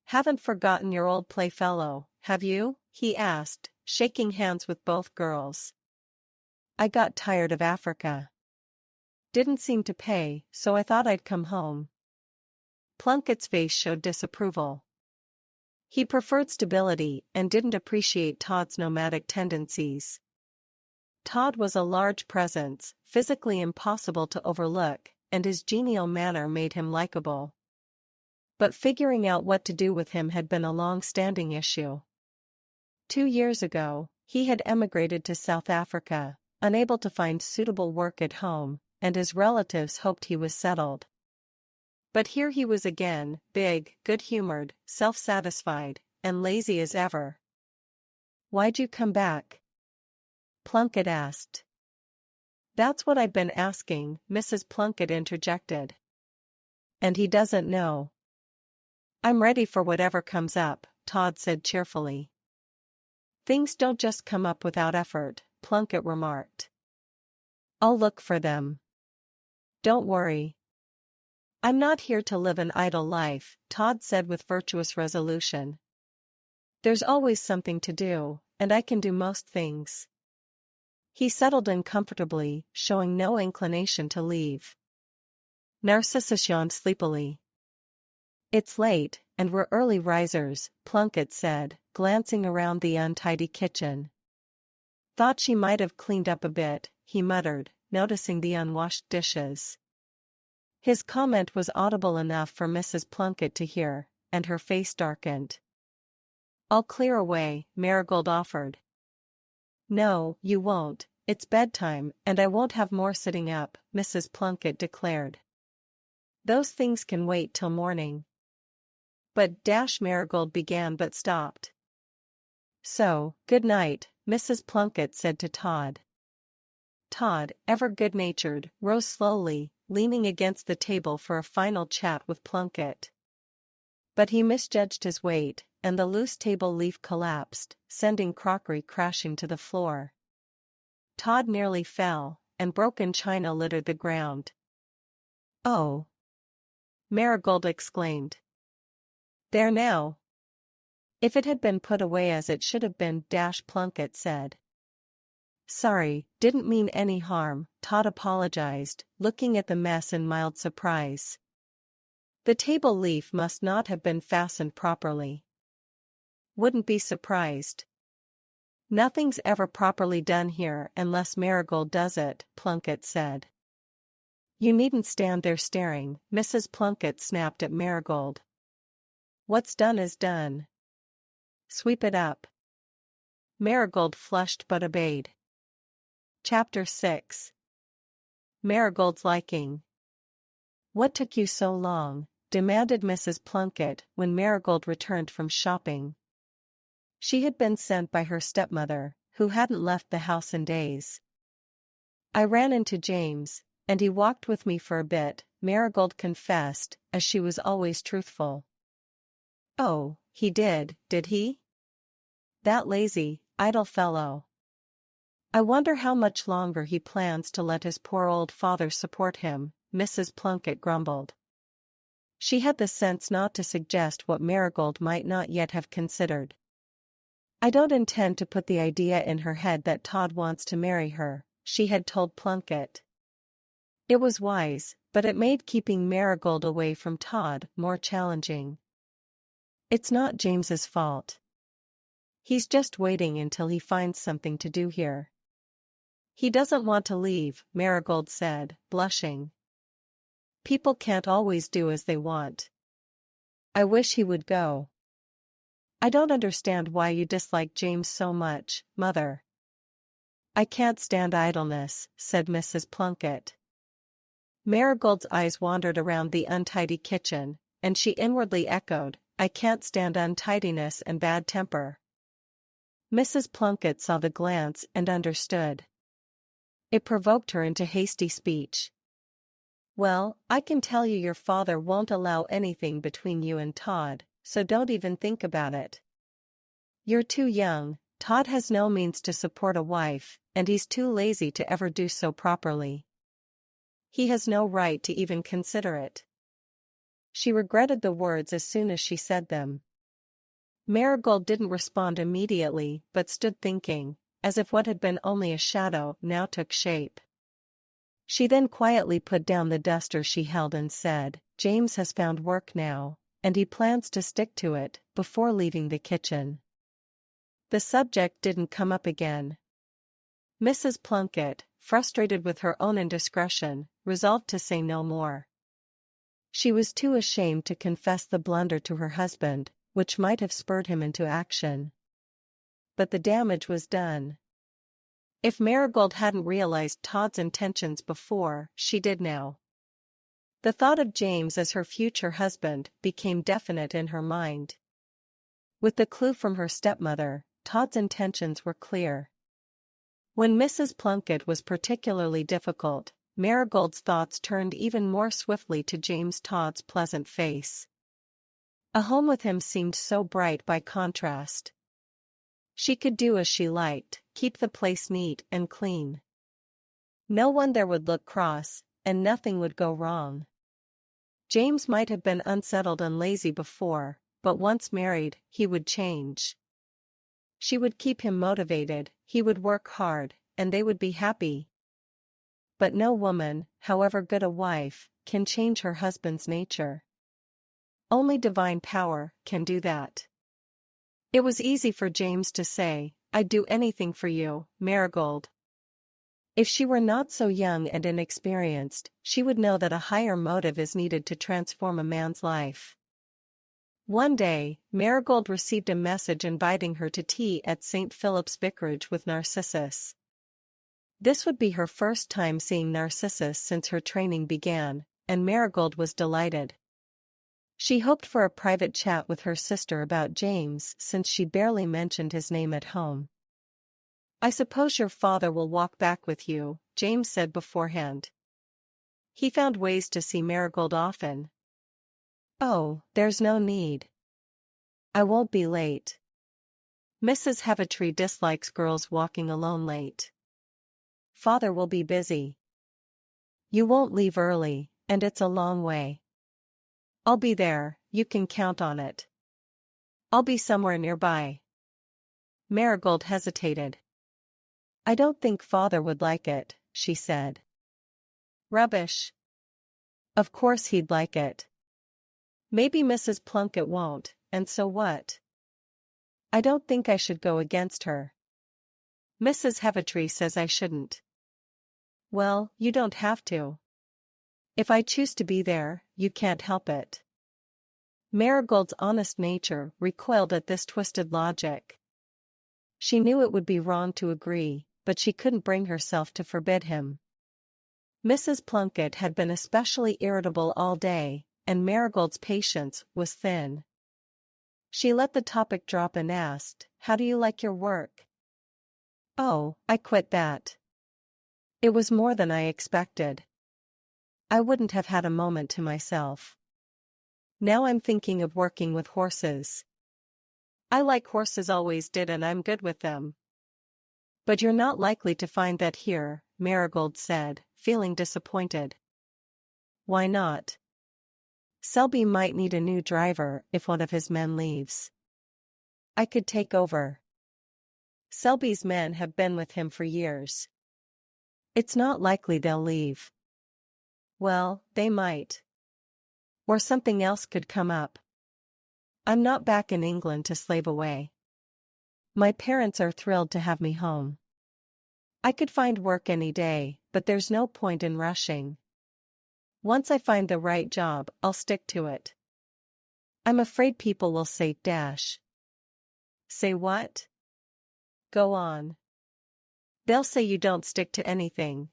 Haven't forgotten your old playfellow, have you? He asked, shaking hands with both girls. I got tired of Africa. Didn't seem to pay, so I thought I'd come home. Plunkett's face showed disapproval. He preferred stability and didn't appreciate Todd's nomadic tendencies. Todd was a large presence, physically impossible to overlook, and his genial manner made him likable. But figuring out what to do with him had been a long-standing issue. 2 years ago, he had emigrated to South Africa, unable to find suitable work at home, and his relatives hoped he was settled. But here he was again, big, good-humored, self-satisfied, and lazy as ever. Why'd you come back? Plunkett asked. That's what I've been asking, Mrs. Plunkett interjected. And he doesn't know. I'm ready for whatever comes up, Todd said cheerfully. Things don't just come up without effort, Plunkett remarked. I'll look for them. Don't worry. I'm not here to live an idle life, Todd said with virtuous resolution. There's always something to do, and I can do most things. He settled in comfortably, showing no inclination to leave. Narcissus yawned sleepily. It's late, and we're early risers, Plunkett said, glancing around the untidy kitchen. Thought she might have cleaned up a bit, he muttered, noticing the unwashed dishes. His comment was audible enough for Mrs. Plunkett to hear, and her face darkened. I'll clear away, Marigold offered. No, you won't, it's bedtime, and I won't have more sitting up, Mrs. Plunkett declared. Those things can wait till morning. But Marigold began but stopped. So, good night, Mrs. Plunkett said to Todd. Todd, ever good-natured, rose slowly, leaning against the table for a final chat with Plunkett. But he misjudged his weight, and the loose table leaf collapsed, sending crockery crashing to the floor. Todd nearly fell, and broken china littered the ground. Oh! Marigold exclaimed. There now! If it had been put away as it should have been, Plunkett said. Sorry, didn't mean any harm, Todd apologized, looking at the mess in mild surprise. The table leaf must not have been fastened properly. Wouldn't be surprised. Nothing's ever properly done here unless Marigold does it, Plunkett said. You needn't stand there staring, Mrs. Plunkett snapped at Marigold. What's done is done. Sweep it up. Marigold flushed but obeyed. Chapter 6. Marigold's liking. What took you so long? Demanded Mrs. Plunkett when Marigold returned from shopping. She had been sent by her stepmother, who hadn't left the house in days. I ran into James, and he walked with me for a bit, Marigold confessed, as she was always truthful. Oh, he did he? That lazy, idle fellow. I wonder how much longer he plans to let his poor old father support him, Mrs. Plunkett grumbled. She had the sense not to suggest what Marigold might not yet have considered. I don't intend to put the idea in her head that Todd wants to marry her, she had told Plunkett. It was wise, but it made keeping Marigold away from Todd more challenging. It's not James's fault. He's just waiting until he finds something to do here. He doesn't want to leave, Marigold said, blushing. People can't always do as they want. I wish he would go. I don't understand why you dislike James so much, Mother. I can't stand idleness, said Mrs. Plunkett. Marigold's eyes wandered around the untidy kitchen, and she inwardly echoed, I can't stand untidiness and bad temper. Mrs. Plunkett saw the glance and understood. It provoked her into hasty speech. Well, I can tell you your father won't allow anything between you and Todd, so don't even think about it. You're too young, Todd has no means to support a wife, and he's too lazy to ever do so properly. He has no right to even consider it. She regretted the words as soon as she said them. Marigold didn't respond immediately but stood thinking, as if what had been only a shadow now took shape. She then quietly put down the duster she held and said, James has found work now, and he plans to stick to it, before leaving the kitchen. The subject didn't come up again. Mrs. Plunkett, frustrated with her own indiscretion, resolved to say no more. She was too ashamed to confess the blunder to her husband, which might have spurred him into action. But the damage was done. If Marigold hadn't realized Todd's intentions before, she did now. The thought of James as her future husband became definite in her mind. With the clue from her stepmother, Todd's intentions were clear. When Mrs. Plunkett was particularly difficult, Marigold's thoughts turned even more swiftly to James Todd's pleasant face. A home with him seemed so bright by contrast. She could do as she liked, keep the place neat and clean. No one there would look cross, and nothing would go wrong. James might have been unsettled and lazy before, but once married, he would change. She would keep him motivated, he would work hard, and they would be happy. But no woman, however good a wife, can change her husband's nature. Only divine power can do that. It was easy for James to say, "I'd do anything for you, Marigold." If she were not so young and inexperienced, she would know that a higher motive is needed to transform a man's life. One day, Marigold received a message inviting her to tea at St. Philip's Vicarage with Narcissus. This would be her first time seeing Narcissus since her training began, and Marigold was delighted. She hoped for a private chat with her sister about James since she barely mentioned his name at home. "I suppose your father will walk back with you," James said beforehand. He found ways to see Marigold often. "Oh, there's no need. I won't be late. Mrs. Heavitree dislikes girls walking alone late. Father will be busy. You won't leave early, and it's a long way." "I'll be there, you can count on it. I'll be somewhere nearby." Marigold hesitated. "I don't think Father would like it," she said. "Rubbish. Of course he'd like it. Maybe Mrs. Plunkett won't, and so what? I don't think I should go against her. Mrs. Heavitree says I shouldn't." "Well, you don't have to. If I choose to be there, you can't help it." Marigold's honest nature recoiled at this twisted logic. She knew it would be wrong to agree, but she couldn't bring herself to forbid him. Mrs. Plunkett had been especially irritable all day, and Marigold's patience was thin. She let the topic drop and asked, "How do you like your work?" "Oh, I quit that. It was more than I expected. I wouldn't have had a moment to myself. Now I'm thinking of working with horses. I like horses, always did, and I'm good with them." "But you're not likely to find that here," Marigold said, feeling disappointed. "Why not?" "Selby might need a new driver if one of his men leaves. I could take over. Selby's men have been with him for years. It's not likely they'll leave." "Well, they might. Or something else could come up. I'm not back in England to slave away. My parents are thrilled to have me home. I could find work any day, but there's no point in rushing. Once I find the right job, I'll stick to it. I'm afraid people will say dash." "Say what?" "Go on." "They'll say you don't stick to anything."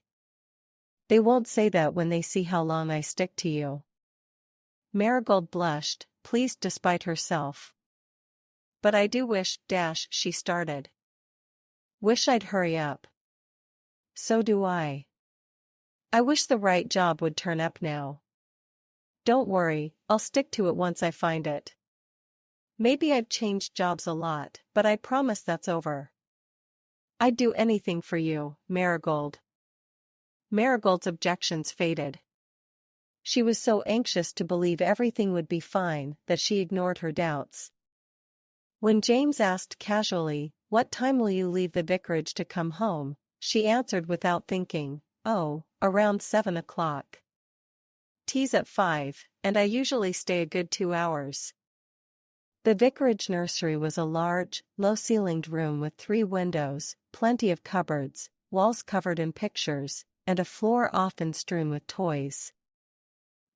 "They won't say that when they see how long I stick to you." Marigold blushed, pleased despite herself. "But I do wish, dash," she started. "Wish I'd hurry up." "So do I. I wish the right job would turn up now." "Don't worry, I'll stick to it once I find it. Maybe I've changed jobs a lot, but I promise that's over. I'd do anything for you, Marigold." Marigold's objections faded. She was so anxious to believe everything would be fine that she ignored her doubts. When James asked casually, "What time will you leave the vicarage to come home?" she answered without thinking, "Oh, around 7 o'clock. Tea's at 5, and I usually stay a good 2 hours." The vicarage nursery was a large, low-ceilinged room with 3 windows, plenty of cupboards, walls covered in pictures, and a floor often strewn with toys.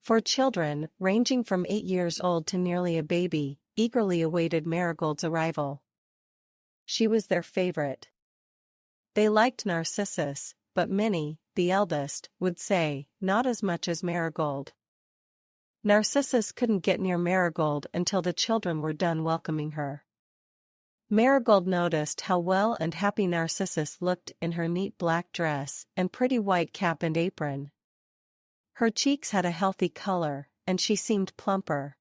For children, ranging from 8 years old to nearly a baby, eagerly awaited Marigold's arrival. She was their favorite. They liked Narcissus, but Minnie, the eldest, would say, not as much as Marigold. Narcissus couldn't get near Marigold until the children were done welcoming her. Marigold noticed how well and happy Narcissus looked in her neat black dress and pretty white cap and apron. Her cheeks had a healthy color, and she seemed plumper.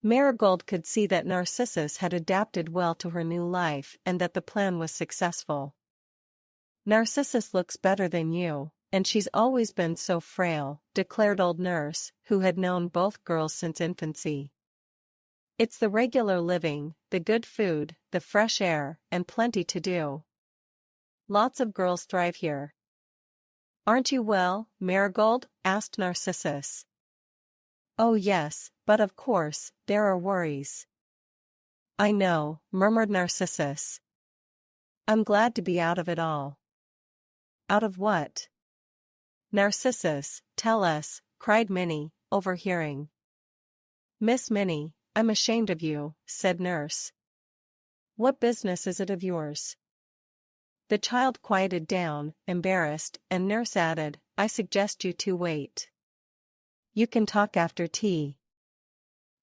Marigold could see that Narcissus had adapted well to her new life and that the plan was successful. "Narcissus looks better than you, and she's always been so frail," declared old nurse, who had known both girls since infancy. It's the regular living, the good food, the fresh air, and plenty to do. Lots of girls thrive here. Aren't you well, Marigold? Asked Narcissus. Oh yes, but of course, there are worries. I know, murmured Narcissus. I'm glad to be out of it all. Out of what? Narcissus, tell us, cried Minnie, overhearing. Miss Minnie, I'm ashamed of you, said Nurse. What business is it of yours? The child quieted down, embarrassed, and Nurse added, I suggest you two wait. You can talk after tea.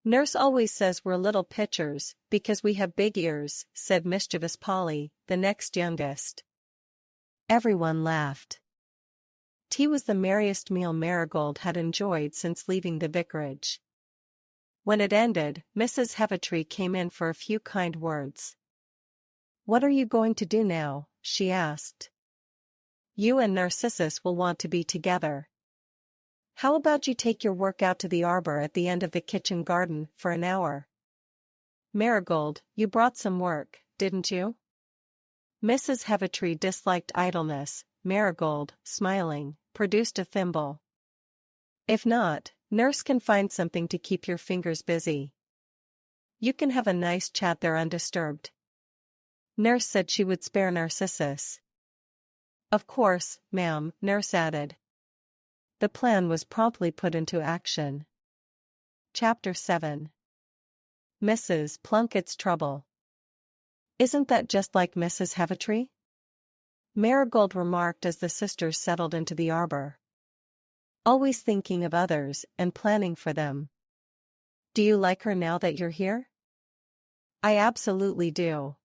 Nurse always says we're little pitchers, because we have big ears, said mischievous Polly, the next youngest. Everyone laughed. Tea was the merriest meal Marigold had enjoyed since leaving the vicarage. When it ended, Mrs. Heavitree came in for a few kind words. What are you going to do now? She asked. You and Narcissus will want to be together. How about you take your work out to the arbor at the end of the kitchen garden for an hour? Marigold, you brought some work, didn't you? Mrs. Heavitree disliked idleness. Marigold, smiling, produced a thimble. If not, Nurse can find something to keep your fingers busy. You can have a nice chat there undisturbed. Nurse said she would spare Narcissus. Of course, ma'am, Nurse added. The plan was promptly put into action. Chapter 7. Mrs. Plunkett's Trouble. Isn't that just like Mrs. Heavitree? Marigold remarked as the sisters settled into the arbor. Always thinking of others and planning for them. Do you like her now that you're here? I absolutely do.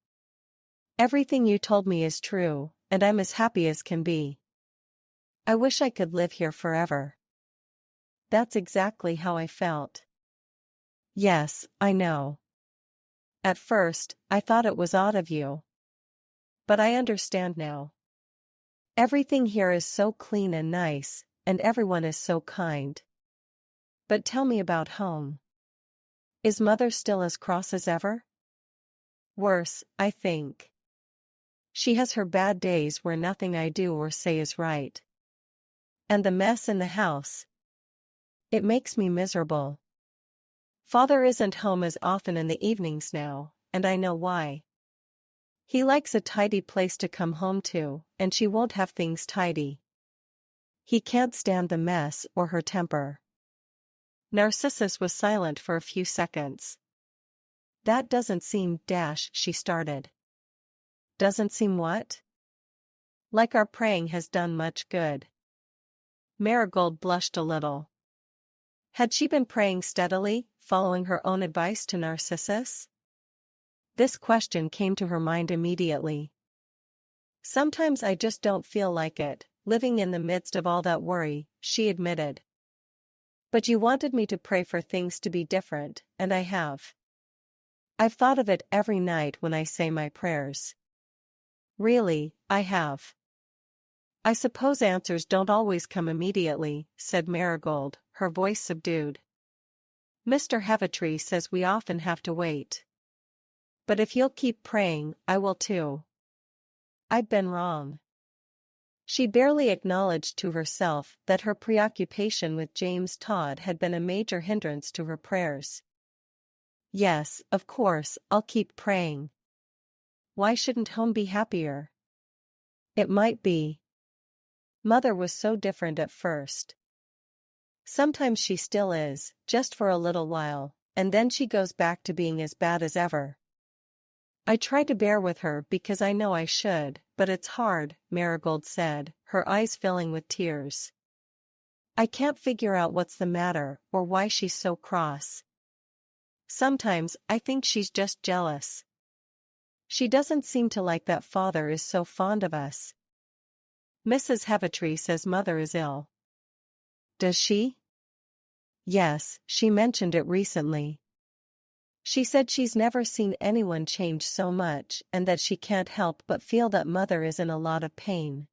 Everything you told me is true, and I'm as happy as can be. I wish I could live here forever. That's exactly how I felt. Yes, I know. At first, I thought it was odd of you. But I understand now. Everything here is so clean and nice, and everyone is so kind. But tell me about home. Is Mother still as cross as ever? Worse, I think. She has her bad days where nothing I do or say is right. And the mess in the house. It makes me miserable. Father isn't home as often in the evenings now, and I know why. He likes a tidy place to come home to, and she won't have things tidy. He can't stand the mess or her temper. Narcissus was silent for a few seconds. That doesn't seem she started. Doesn't seem what? Like our praying has done much good. Marigold blushed a little. Had she been praying steadily, following her own advice to Narcissus? This question came to her mind immediately. Sometimes I just don't feel like it, living in the midst of all that worry, she admitted. But you wanted me to pray for things to be different, and I have. I've thought of it every night when I say my prayers. Really, I have. I suppose answers don't always come immediately, said Marigold, her voice subdued. Mr. Heavitree says we often have to wait. But if you'll keep praying, I will too. I've been wrong. She barely acknowledged to herself that her preoccupation with James Todd had been a major hindrance to her prayers. Yes, of course, I'll keep praying. Why shouldn't home be happier? It might be. Mother was so different at first. Sometimes she still is, just for a little while, and then she goes back to being as bad as ever. I try to bear with her because I know I should, but it's hard, Marigold said, her eyes filling with tears. I can't figure out what's the matter or why she's so cross. Sometimes I think she's just jealous. She doesn't seem to like that Father is so fond of us. Mrs. Heavitree says Mother is ill. Does she? Yes, she mentioned it recently. She said she's never seen anyone change so much and that she can't help but feel that Mother is in a lot of pain.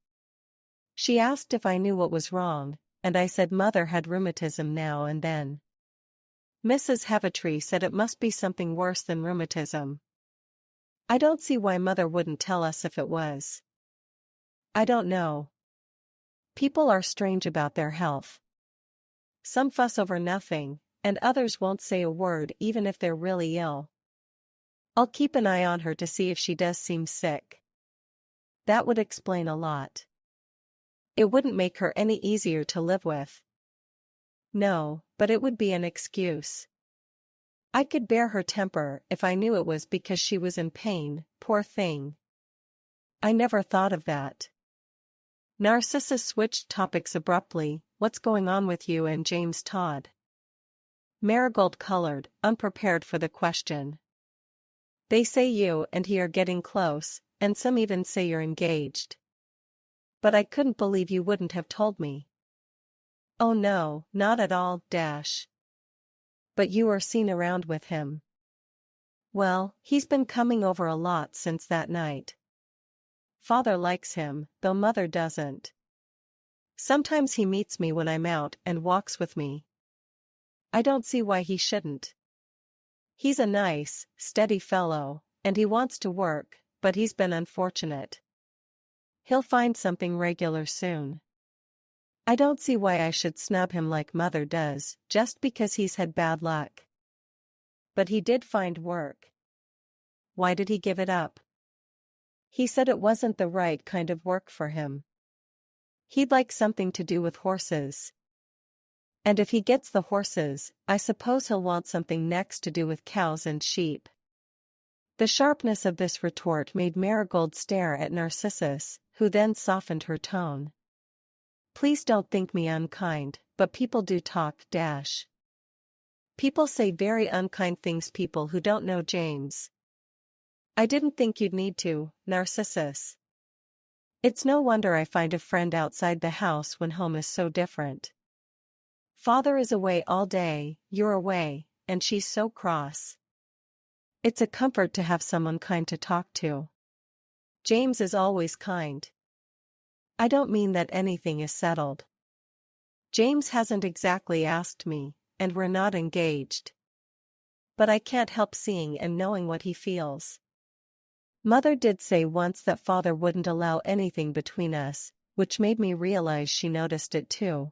She asked if I knew what was wrong, and I said Mother had rheumatism now and then. Mrs. Heavitree said it must be something worse than rheumatism. I don't see why Mother wouldn't tell us if it was. I don't know. People are strange about their health. Some fuss over nothing, and others won't say a word even if they're really ill. I'll keep an eye on her to see if she does seem sick. That would explain a lot. It wouldn't make her any easier to live with. No, but it would be an excuse. I could bear her temper if I knew it was because she was in pain, poor thing. I never thought of that. Narcissus switched topics abruptly. What's going on with you and James Todd? Marigold colored, unprepared for the question. They say you and he are getting close, and some even say you're engaged. But I couldn't believe you wouldn't have told me. Oh no, not at all, dash. But you were seen around with him. Well, he's been coming over a lot since that night. Father likes him, though Mother doesn't. Sometimes he meets me when I'm out and walks with me. I don't see why he shouldn't. He's a nice, steady fellow, and he wants to work, but he's been unfortunate. He'll find something regular soon. I don't see why I should snub him like Mother does, just because he's had bad luck. But he did find work. Why did he give it up? He said it wasn't the right kind of work for him. He'd like something to do with horses. And if he gets the horses, I suppose he'll want something next to do with cows and sheep. The sharpness of this retort made Marigold stare at Narcissus, who then softened her tone. Please don't think me unkind, but people do talk, dash. People say very unkind things, people who don't know James. I didn't think you'd need to, Narcissus. It's no wonder I find a friend outside the house when home is so different. Father is away all day, you're away, and she's so cross. It's a comfort to have someone kind to talk to. James is always kind. I don't mean that anything is settled. James hasn't exactly asked me, and we're not engaged. But I can't help seeing and knowing what he feels. Mother did say once that Father wouldn't allow anything between us, which made me realize she noticed it too.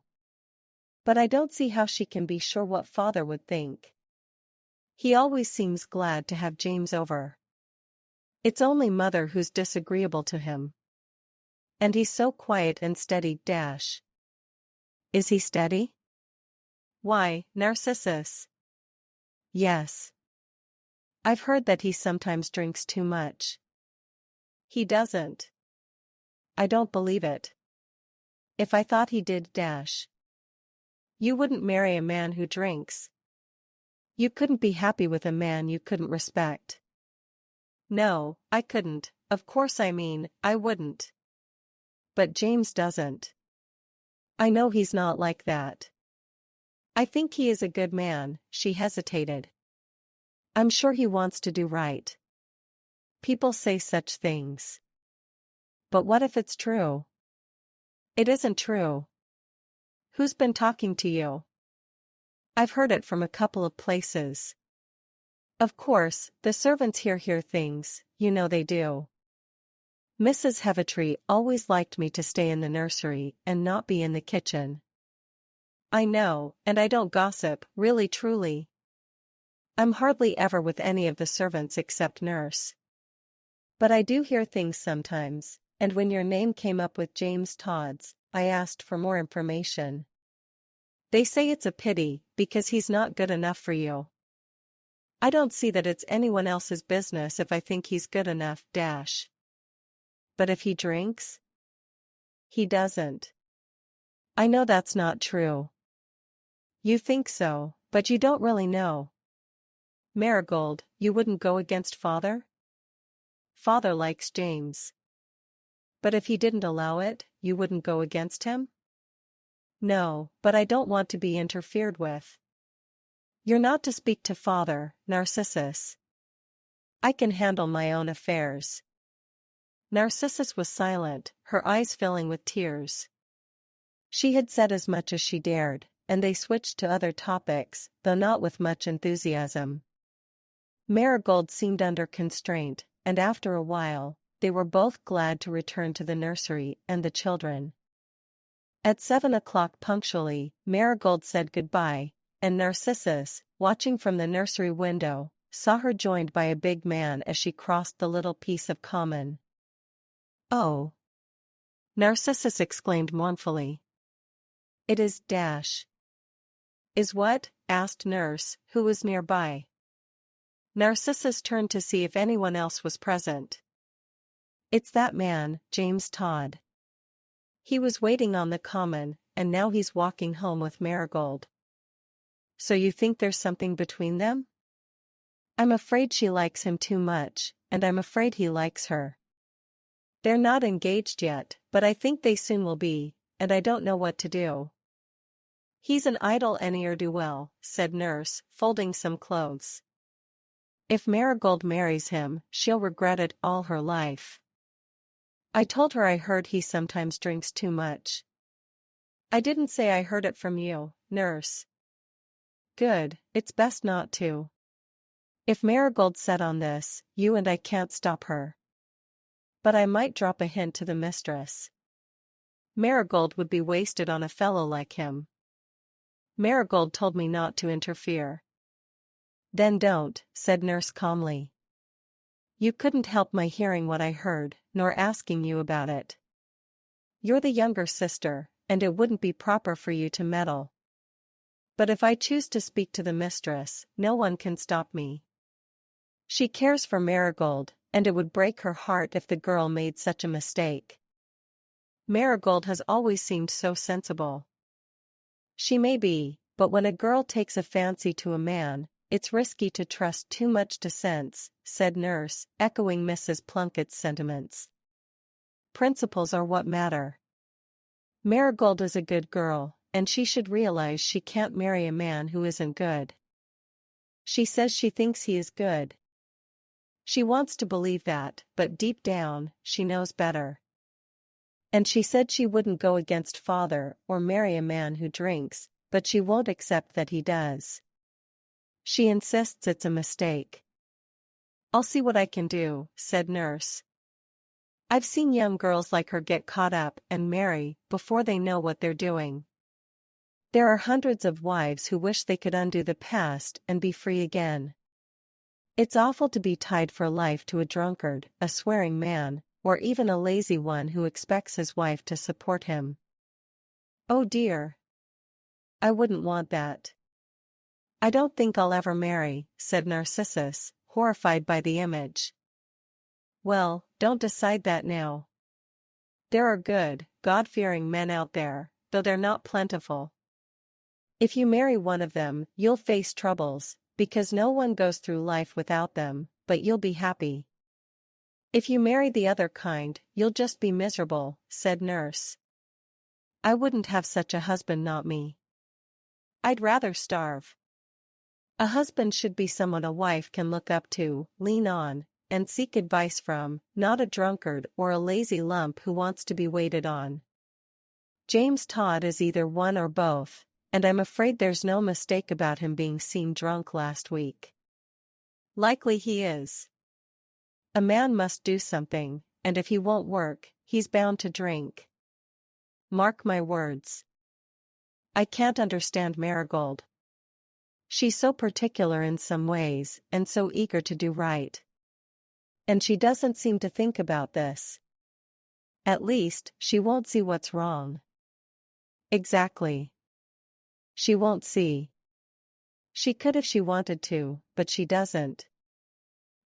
But I don't see how she can be sure what Father would think. He always seems glad to have James over. It's only Mother who's disagreeable to him. And he's so quiet and steady, dash. Is he steady? Why, Narcissus? Yes. I've heard that he sometimes drinks too much. He doesn't. I don't believe it. If I thought he did, dash. You wouldn't marry a man who drinks. You couldn't be happy with a man you couldn't respect. No, I couldn't, of course I wouldn't. But James doesn't. I know he's not like that. I think he is a good man, she hesitated. I'm sure he wants to do right. People say such things. But what if it's true? It isn't true. Who's been talking to you? I've heard it from a couple of places. Of course, the servants here hear things, you know they do. Mrs. Heavitree always liked me to stay in the nursery and not be in the kitchen. I know, and I don't gossip, really truly. I'm hardly ever with any of the servants except nurse. But I do hear things sometimes, and when your name came up with James Todd's, I asked for more information. They say it's a pity, because he's not good enough for you. I don't see that it's anyone else's business if I think he's good enough, dash. But if he drinks? He doesn't. I know that's not true. You think so, but you don't really know. Marigold, you wouldn't go against Father? Father likes James. But if he didn't allow it, you wouldn't go against him? No, but I don't want to be interfered with. You're not to speak to Father, Narcissus. I can handle my own affairs. Narcissus was silent, her eyes filling with tears. She had said as much as she dared, and they switched to other topics, though not with much enthusiasm. Marigold seemed under constraint, and after a while, they were both glad to return to the nursery and the children. At 7 o'clock punctually, Marigold said goodbye, and Narcissus, watching from the nursery window, saw her joined by a big man as she crossed the little piece of common. "Oh!" Narcissus exclaimed mournfully. "It is dash." "Is what?" asked Nurse, who was nearby. Narcissus turned to see if anyone else was present. "It's that man, James Todd. He was waiting on the common, and now he's walking home with Marigold." "So you think there's something between them?" "I'm afraid she likes him too much, and I'm afraid he likes her. They're not engaged yet, but I think they soon will be, and I don't know what to do." "He's an idle and ne'er-do-well," said Nurse, folding some clothes. "If Marigold marries him, she'll regret it all her life. I told her I heard he sometimes drinks too much." "I didn't say I heard it from you, Nurse." "Good, it's best not to. If Marigold's set on this, you and I can't stop her. But I might drop a hint to the mistress. Marigold would be wasted on a fellow like him. Marigold told me not to interfere." "Then don't," said Nurse calmly. "You couldn't help my hearing what I heard, nor asking you about it. You're the younger sister, and it wouldn't be proper for you to meddle. But if I choose to speak to the mistress, no one can stop me. She cares for Marigold, and it would break her heart if the girl made such a mistake. Marigold has always seemed so sensible." "She may be, but when a girl takes a fancy to a man, it's risky to trust too much to sense," said Nurse, echoing Mrs. Plunkett's sentiments. "Principles are what matter. Marigold is a good girl, and she should realize she can't marry a man who isn't good. She says she thinks he is good. She wants to believe that, but deep down, she knows better. And she said she wouldn't go against father or marry a man who drinks, but she won't accept that he does. She insists it's a mistake." "I'll see what I can do," said Nurse. "I've seen young girls like her get caught up and marry before they know what they're doing. There are hundreds of wives who wish they could undo the past and be free again. It's awful to be tied for life to a drunkard, a swearing man, or even a lazy one who expects his wife to support him. Oh dear. I wouldn't want that." "I don't think I'll ever marry," said Narcissus, horrified by the image. "Well, don't decide that now. There are good, God-fearing men out there, though they're not plentiful. If you marry one of them, you'll face troubles, because no one goes through life without them, but you'll be happy. If you marry the other kind, you'll just be miserable," said Nurse. "I wouldn't have such a husband, not me. I'd rather starve. A husband should be someone a wife can look up to, lean on, and seek advice from, not a drunkard or a lazy lump who wants to be waited on. James Todd is either one or both, and I'm afraid there's no mistake about him being seen drunk last week." "Likely he is. A man must do something, and if he won't work, he's bound to drink. Mark my words. I can't understand Marigold. She's so particular in some ways, and so eager to do right. And she doesn't seem to think about this. At least, she won't see what's wrong." "Exactly. She won't see. She could if she wanted to, but she doesn't.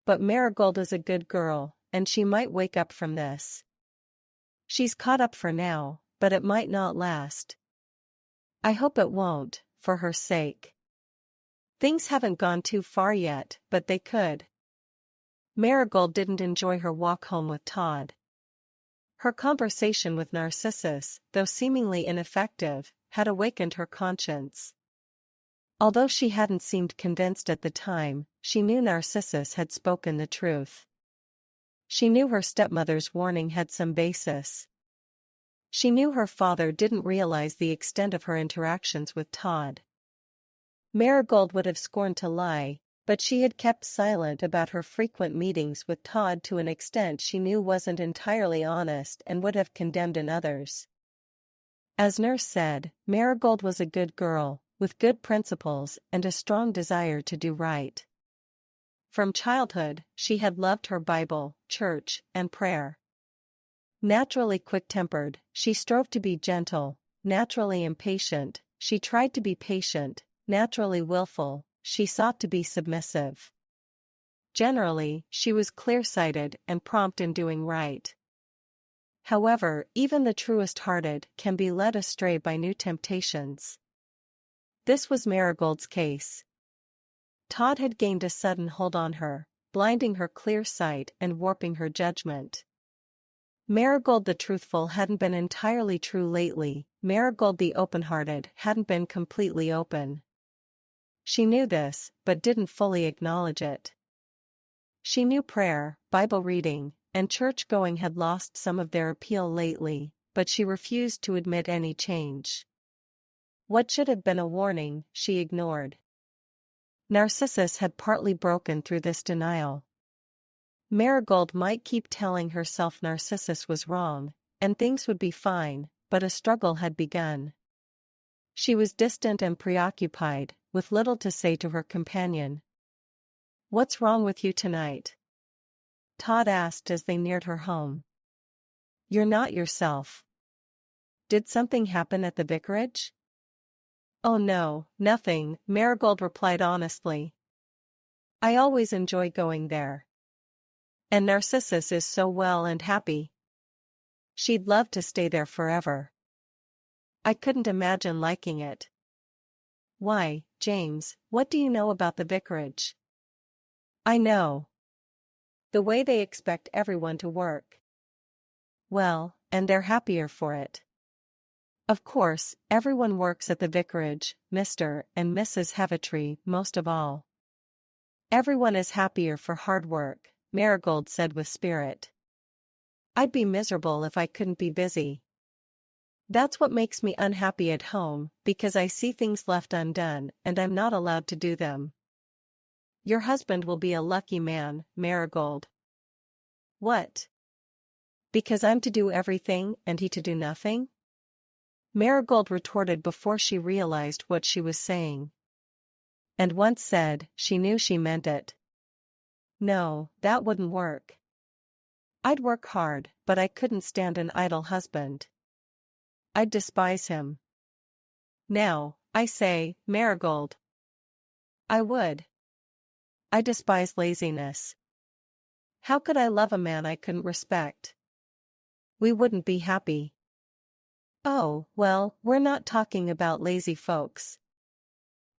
But Marigold is a good girl, and she might wake up from this. She's caught up for now, but it might not last. I hope it won't, for her sake. Things haven't gone too far yet, but they could." Marigold didn't enjoy her walk home with Todd. Her conversation with Narcissus, though seemingly ineffective, had awakened her conscience. Although she hadn't seemed convinced at the time, she knew Narcissus had spoken the truth. She knew her stepmother's warning had some basis. She knew her father didn't realize the extent of her interactions with Todd. Marigold would have scorned to lie, but she had kept silent about her frequent meetings with Todd to an extent she knew wasn't entirely honest and would have condemned in others. As Nurse said, Marigold was a good girl, with good principles and a strong desire to do right. From childhood, she had loved her Bible, church, and prayer. Naturally quick-tempered, she strove to be gentle. Naturally impatient, she tried to be patient. Naturally willful, she sought to be submissive. Generally, she was clear-sighted and prompt in doing right. However, even the truest-hearted can be led astray by new temptations. This was Marigold's case. Todd had gained a sudden hold on her, blinding her clear sight and warping her judgment. Marigold the truthful hadn't been entirely true lately. Marigold the open-hearted hadn't been completely open. She knew this, but didn't fully acknowledge it. She knew prayer, Bible reading, and church-going had lost some of their appeal lately, but she refused to admit any change. What should have been a warning, she ignored. Narcissus had partly broken through this denial. Marigold might keep telling herself Narcissus was wrong, and things would be fine, but a struggle had begun. She was distant and preoccupied, with little to say to her companion. "What's wrong with you tonight?" Todd asked as they neared her home. "You're not yourself." "Did something happen at the vicarage?" "Oh no, nothing," Marigold replied honestly. "I always enjoy going there. And Narcissus is so well and happy. She'd love to stay there forever." "I couldn't imagine liking it." "Why, James, what do you know about the vicarage?" "I know. The way they expect everyone to work." "Well, and they're happier for it." "Of course, everyone works at the vicarage, Mr. and Mrs. Heavitree most of all." "Everyone is happier for hard work," Marigold said with spirit. "I'd be miserable if I couldn't be busy. That's what makes me unhappy at home, because I see things left undone and I'm not allowed to do them." "Your husband will be a lucky man, Marigold." "What? Because I'm to do everything and he to do nothing?" Marigold retorted before she realized what she was saying. And once said, she knew she meant it. "No, that wouldn't work. I'd work hard, but I couldn't stand an idle husband. I'd despise him." "Now, I say, Marigold." "I would. I despise laziness. How could I love a man I couldn't respect? We wouldn't be happy." "Oh, well, we're not talking about lazy folks.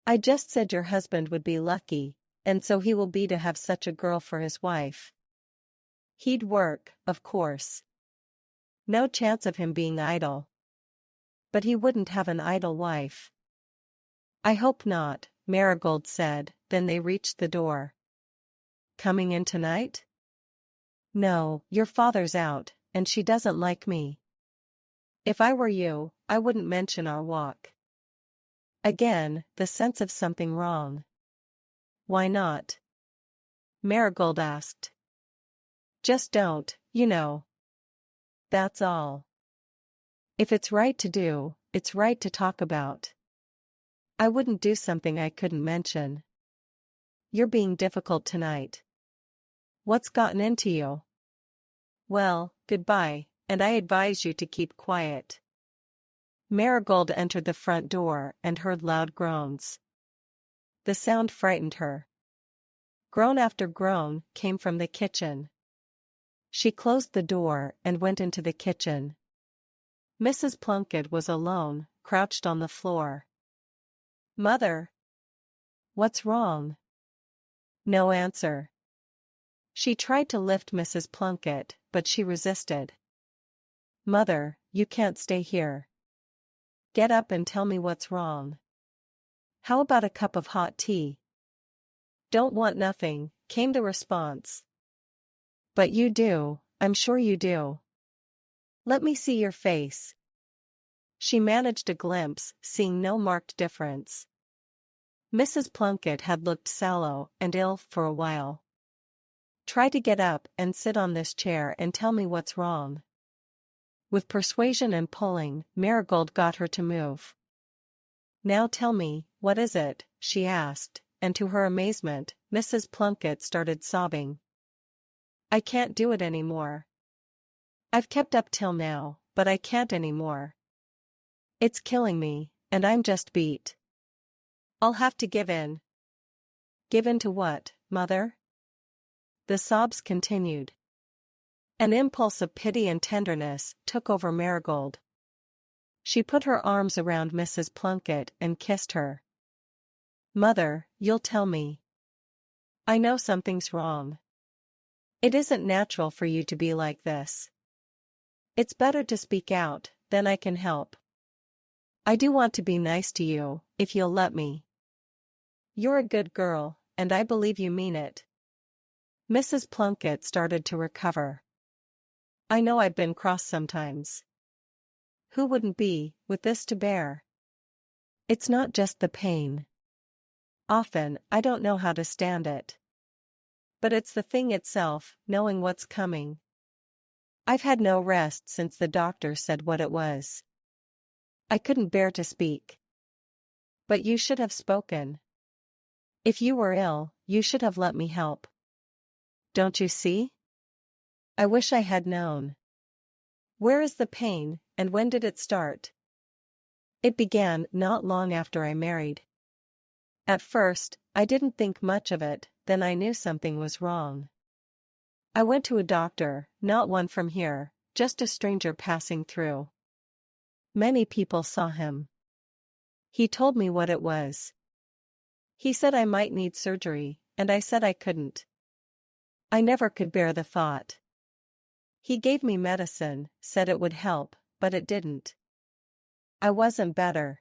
I just said your husband would be lucky, and so he will be to have such a girl for his wife. He'd work, of course. No chance of him being idle. But he wouldn't have an idle wife." "I hope not," Marigold said, then they reached the door. "Coming in tonight?" "No, your father's out, and she doesn't like me. If I were you, I wouldn't mention our walk." Again, the sense of something wrong. "Why not?" Marigold asked. "Just don't, you know. That's all. If it's right to do, it's right to talk about. I wouldn't do something I couldn't mention." "You're being difficult tonight." "What's gotten into you?" "Well, goodbye, and I advise you to keep quiet." Marigold entered the front door and heard loud groans. The sound frightened her. Groan after groan came from the kitchen. She closed the door and went into the kitchen. Mrs. Plunkett was alone, crouched on the floor. "Mother." "What's wrong?" No answer. She tried to lift Mrs. Plunkett, but she resisted. "Mother, you can't stay here. Get up and tell me what's wrong." "How about a cup of hot tea?" "Don't want nothing," came the response. "But you do, I'm sure you do." "Let me see your face," She managed a glimpse, seeing no marked difference. Mrs. Plunkett had looked sallow and ill for a while. "Try to get up and sit on this chair and tell me what's wrong." With persuasion and pulling, Marigold got her to move. "Now tell me, what is it?" she asked, and to her amazement, Mrs. Plunkett started sobbing. "I can't do it anymore. I've kept up till now, but I can't anymore. It's killing me, and I'm just beat. I'll have to give in." "Give in to what, mother?" The sobs continued. An impulse of pity and tenderness took over Marigold. She put her arms around Mrs. Plunkett and kissed her. "Mother, you'll tell me. I know something's wrong. It isn't natural for you to be like this. It's better to speak out, then I can help. I do want to be nice to you, if you'll let me. You're a good girl, and I believe you mean it." Mrs. Plunkett started to recover. "I know I've been cross sometimes. Who wouldn't be, with this to bear? It's not just the pain. Often, I don't know how to stand it. But it's the thing itself, knowing what's coming. I've had no rest since the doctor said what it was. I couldn't bear to speak. But you should have spoken. If you were ill, you should have let me help. Don't you see? I wish I had known. Where is the pain, and when did it start?" "It began not long after I married. At first, I didn't think much of it, then I knew something was wrong. I went to a doctor, not one from here, just a stranger passing through. Many people saw him. He told me what it was. He said I might need surgery, and I said I couldn't. I never could bear the thought. He gave me medicine, said it would help, but it didn't. I wasn't better.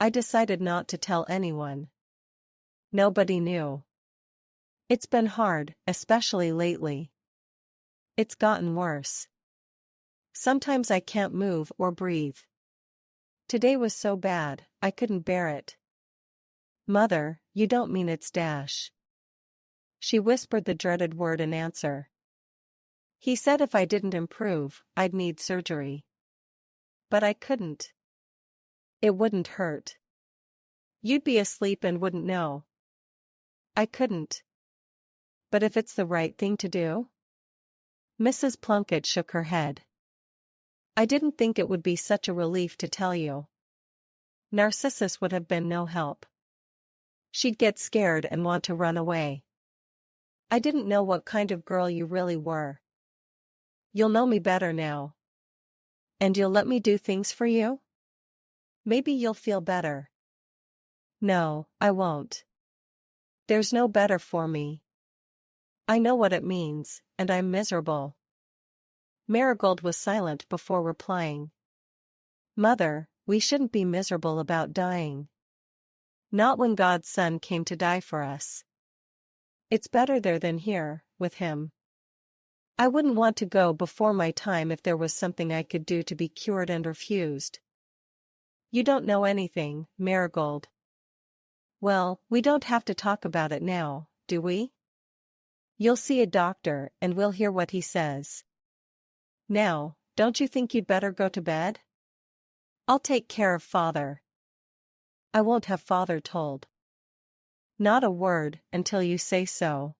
I decided not to tell anyone. Nobody knew. It's been hard, especially lately. It's gotten worse. Sometimes I can't move or breathe. Today was so bad, I couldn't bear it." "Mother, you don't mean it's Dash?" She whispered the dreaded word in answer. "He said if I didn't improve, I'd need surgery. But I couldn't. It wouldn't hurt. You'd be asleep and wouldn't know. I couldn't. But if it's the right thing to do?" Mrs. Plunkett shook her head. "I didn't think it would be such a relief to tell you. Narcissus would have been no help. She'd get scared and want to run away. I didn't know what kind of girl you really were. You'll know me better now. And you'll let me do things for you? Maybe you'll feel better." "No, I won't. There's no better for me. I know what it means, and I'm miserable." Marigold was silent before replying. "Mother, we shouldn't be miserable about dying. Not when God's Son came to die for us. It's better there than here, with him. I wouldn't want to go before my time if there was something I could do to be cured and refused." "You don't know anything, Marigold." "Well, we don't have to talk about it now, do we? You'll see a doctor and we'll hear what he says. Now, don't you think you'd better go to bed? I'll take care of Father." "I won't have Father told." "Not a word, until you say so."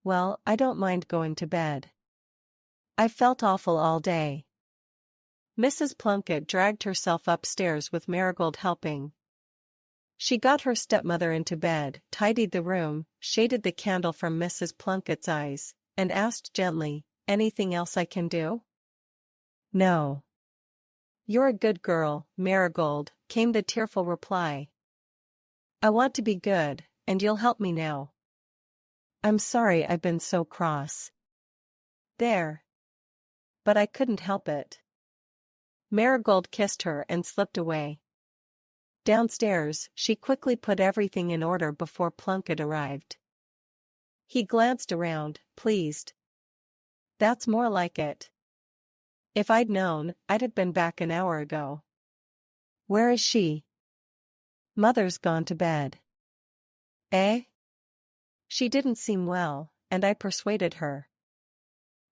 "Well, I don't mind going to bed. I've felt awful all day." Mrs. Plunkett dragged herself upstairs with Marigold helping. She got her stepmother into bed, tidied the room, shaded the candle from Mrs. Plunkett's eyes, and asked gently, "Anything else I can do?" "No." "You're a good girl, Marigold," came the tearful reply. "I want to be good, and you'll help me now. I'm sorry I've been so cross." "There. But I couldn't help it." Marigold kissed her and slipped away. Downstairs, she quickly put everything in order before Plunkett arrived. He glanced around, pleased. "That's more like it. If I'd known, I'd have been back an hour ago. Where is she? Mother's gone to bed. Eh? She didn't seem well, and I persuaded her.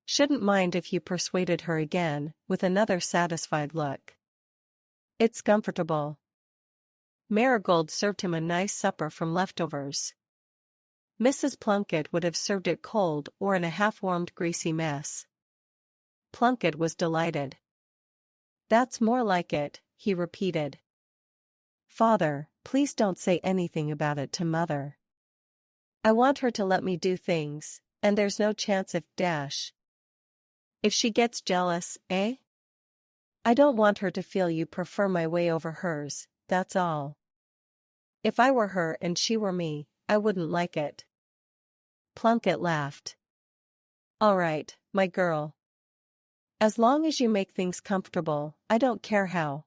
Shouldn't mind if you persuaded her again, with another satisfied look. It's comfortable. Marigold served him a nice supper from leftovers. Mrs. Plunkett would have served it cold or in a half-warmed greasy mess. Plunkett was delighted. That's more like it, he repeated. Father, please don't say anything about it to Mother. I want her to let me do things, and there's no chance if she gets jealous, eh? I don't want her to feel you prefer my way over hers, that's all. If I were her and she were me, I wouldn't like it. Plunkett laughed. All right, my girl. As long as you make things comfortable, I don't care how.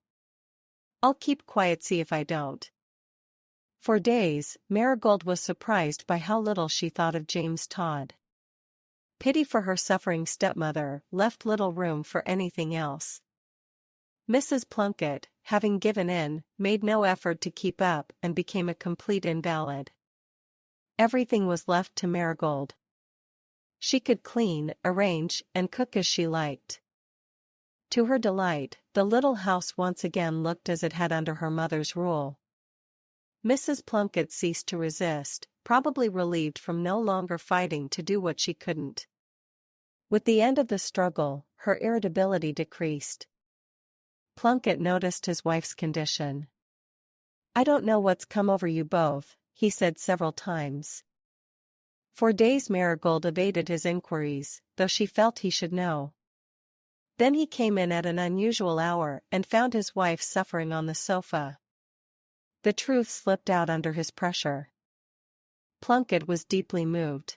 I'll keep quiet, see if I don't. For days, Marigold was surprised by how little she thought of James Todd. Pity for her suffering stepmother left little room for anything else. Mrs. Plunkett, having given in, made no effort to keep up and became a complete invalid. Everything was left to Marigold. She could clean, arrange, and cook as she liked. To her delight, the little house once again looked as it had under her mother's rule. Mrs. Plunkett ceased to resist, probably relieved from no longer fighting to do what she couldn't. With the end of the struggle, her irritability decreased. Plunkett noticed his wife's condition. I don't know what's come over you both, he said several times. For days Marigold evaded his inquiries, though she felt he should know. Then he came in at an unusual hour and found his wife suffering on the sofa. The truth slipped out under his pressure. Plunkett was deeply moved.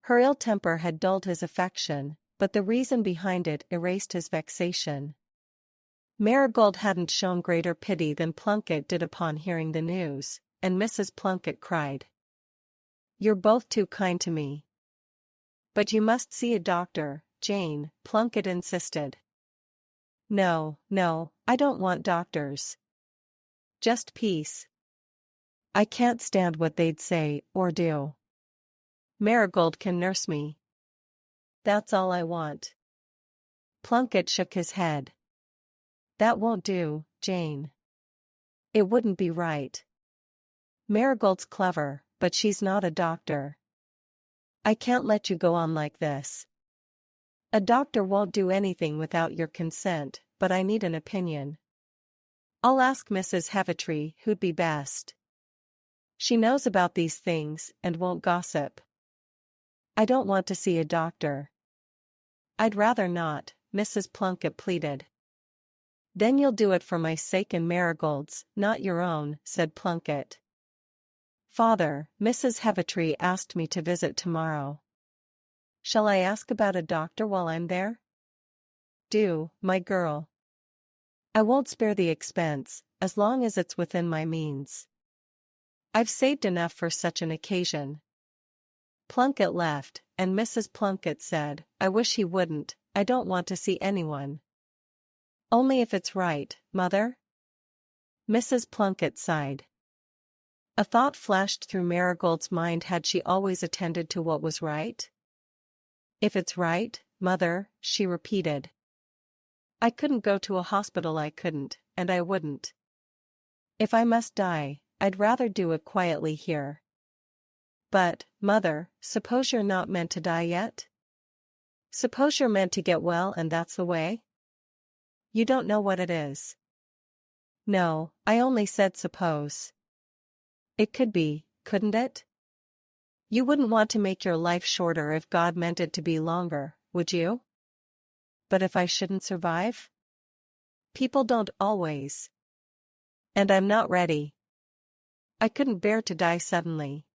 Her ill temper had dulled his affection, but the reason behind it erased his vexation. Marigold hadn't shown greater pity than Plunkett did upon hearing the news, and Mrs. Plunkett cried. You're both too kind to me. But you must see a doctor, Jane, Plunkett insisted. No, I don't want doctors. Just peace. I can't stand what they'd say or do. Marigold can nurse me. That's all I want. Plunkett shook his head. That won't do, Jane. It wouldn't be right. Marigold's clever, but she's not a doctor. I can't let you go on like this. A doctor won't do anything without your consent, but I need an opinion. I'll ask Mrs. Heavitree who'd be best. She knows about these things and won't gossip. I don't want to see a doctor. I'd rather not, Mrs. Plunkett pleaded. Then you'll do it for my sake and Marigold's, not your own, said Plunkett. Father, Mrs. Heavitree asked me to visit tomorrow. Shall I ask about a doctor while I'm there? Do, my girl. I won't spare the expense, as long as it's within my means. I've saved enough for such an occasion. Plunkett left, and Mrs. Plunkett said, I wish he wouldn't, I don't want to see anyone. Only if it's right, Mother? Mrs. Plunkett sighed. A thought flashed through Marigold's mind. Had she always attended to what was right? If it's right, Mother, she repeated. I couldn't go to a hospital, I couldn't, and I wouldn't. If I must die, I'd rather do it quietly here. But, Mother, suppose you're not meant to die yet? Suppose you're meant to get well and that's the way? You don't know what it is. No, I only said suppose. It could be, couldn't it? You wouldn't want to make your life shorter if God meant it to be longer, would you? But if I shouldn't survive? People don't always. And I'm not ready. I couldn't bear to die suddenly.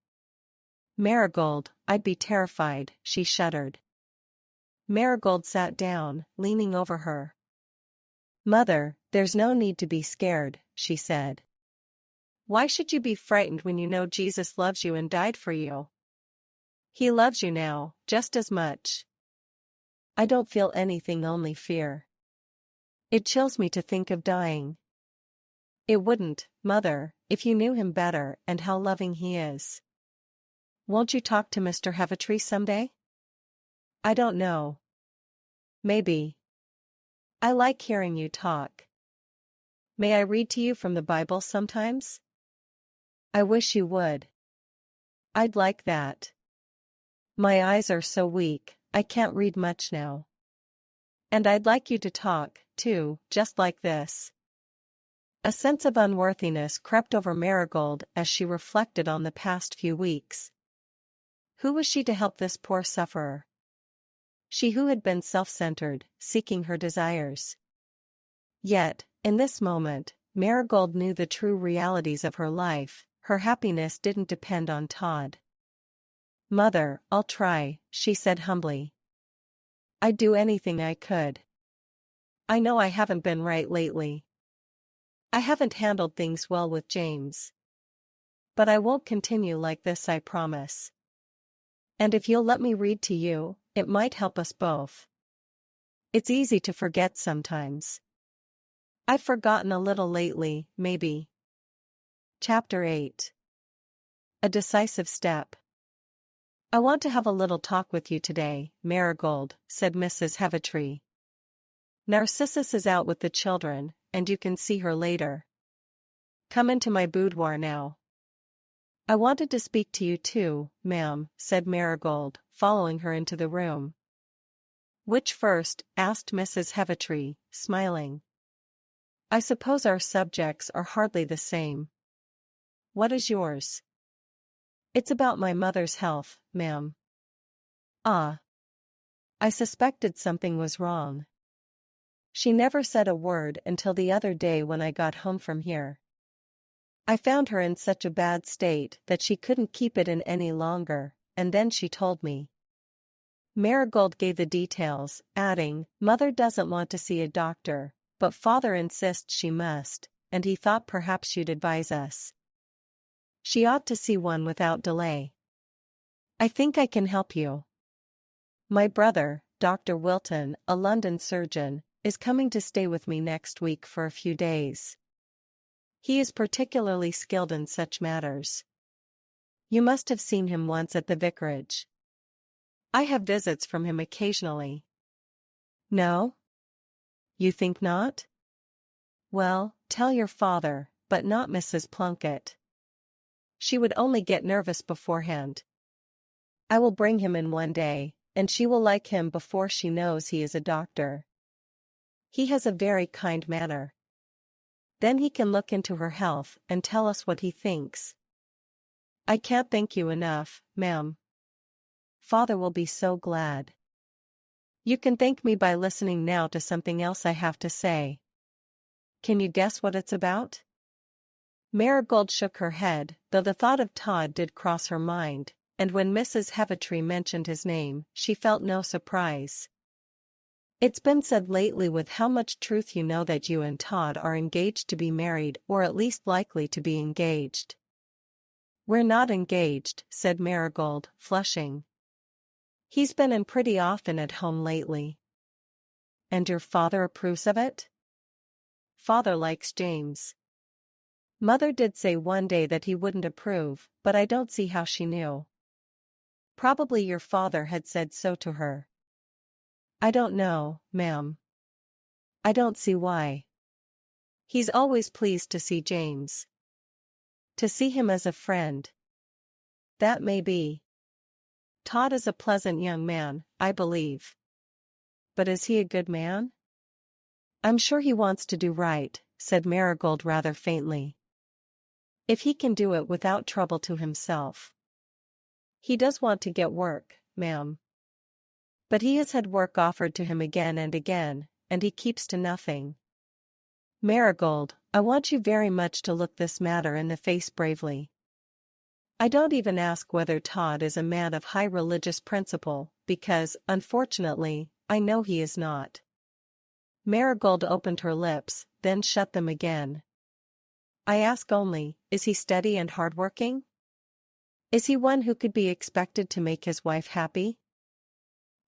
Marigold, I'd be terrified, she shuddered. Marigold sat down, leaning over her. Mother, there's no need to be scared, she said. Why should you be frightened when you know Jesus loves you and died for you? He loves you now, just as much. I don't feel anything, only fear. It chills me to think of dying. It wouldn't, Mother, if you knew him better and how loving he is. Won't you talk to Mr. Heavitree someday? I don't know. Maybe. I like hearing you talk. May I read to you from the Bible sometimes? I wish you would. I'd like that. My eyes are so weak, I can't read much now. And I'd like you to talk, too, just like this. A sense of unworthiness crept over Marigold as she reflected on the past few weeks. Who was she to help this poor sufferer? She who had been self-centered, seeking her desires. Yet, in this moment, Marigold knew the true realities of her life. Her happiness didn't depend on Todd. Mother, I'll try, she said humbly. I'd do anything I could. I know I haven't been right lately. I haven't handled things well with James. But I won't continue like this, I promise. And if you'll let me read to you, it might help us both. It's easy to forget sometimes. I've forgotten a little lately, maybe. Chapter 8. A decisive step. I want to have a little talk with you today, Marigold, said Mrs. Heavitree. Narcissus is out with the children, and you can see her later. Come into my boudoir now. I wanted to speak to you too, ma'am, said Marigold, following her into the room. Which first? Asked Mrs. Heavitree, smiling. I suppose our subjects are hardly the same. What is yours? It's about my mother's health, ma'am. Ah. I suspected something was wrong. She never said a word until the other day when I got home from here. I found her in such a bad state that she couldn't keep it in any longer, and then she told me. Marigold gave the details, adding, Mother doesn't want to see a doctor, but Father insists she must, and he thought perhaps you'd advise us. She ought to see one without delay. I think I can help you. My brother, Dr. Wilton, a London surgeon, is coming to stay with me next week for a few days. He is particularly skilled in such matters. You must have seen him once at the Vicarage. I have visits from him occasionally. No? You think not? Well, tell your father, but not Mrs. Plunkett. She would only get nervous beforehand. I will bring him in one day, and she will like him before she knows he is a doctor. He has a very kind manner. Then he can look into her health and tell us what he thinks. I can't thank you enough, ma'am. Father will be so glad. You can thank me by listening now to something else I have to say. Can you guess what it's about? Marigold shook her head, though the thought of Todd did cross her mind, and when Mrs. Heavitree mentioned his name, she felt no surprise. It's been said lately with how much truth you know that you and Todd are engaged to be married, or at least likely to be engaged. We're not engaged, said Marigold, flushing. He's been in pretty often at home lately. And your father approves of it? Father likes James. Mother did say one day that he wouldn't approve, but I don't see how she knew. Probably your father had said so to her. I don't know, ma'am. I don't see why. He's always pleased to see James. To see him as a friend. That may be. Todd is a pleasant young man, I believe. But is he a good man? I'm sure he wants to do right, said Marigold rather faintly. If he can do it without trouble to himself. He does want to get work, ma'am. But he has had work offered to him again, and he keeps to nothing. Marigold, I want you very much to look this matter in the face bravely. I don't even ask whether Todd is a man of high religious principle, because, unfortunately, I know he is not. Marigold opened her lips, then shut them again. I ask only, is he steady and hardworking? Is he one who could be expected to make his wife happy?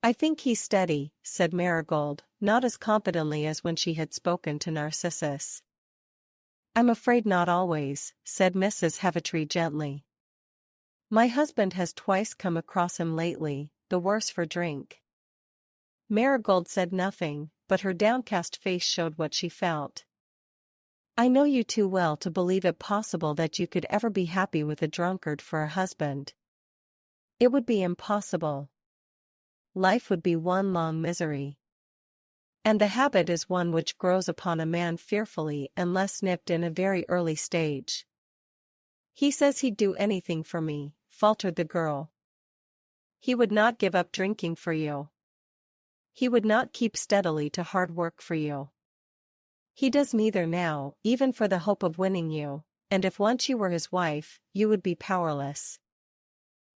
I think he's steady, said Marigold, not as confidently as when she had spoken to Narcissus. I'm afraid not always, said Mrs. Heavitree gently. My husband has twice come across him lately, the worse for drink. Marigold said nothing, but her downcast face showed what she felt. I know you too well to believe it possible that you could ever be happy with a drunkard for a husband. It would be impossible. Life would be one long misery. And the habit is one which grows upon a man fearfully unless nipped in a very early stage. He says he'd do anything for me, faltered the girl. He would not give up drinking for you. He would not keep steadily to hard work for you. He does neither now, even for the hope of winning you, and if once you were his wife, you would be powerless.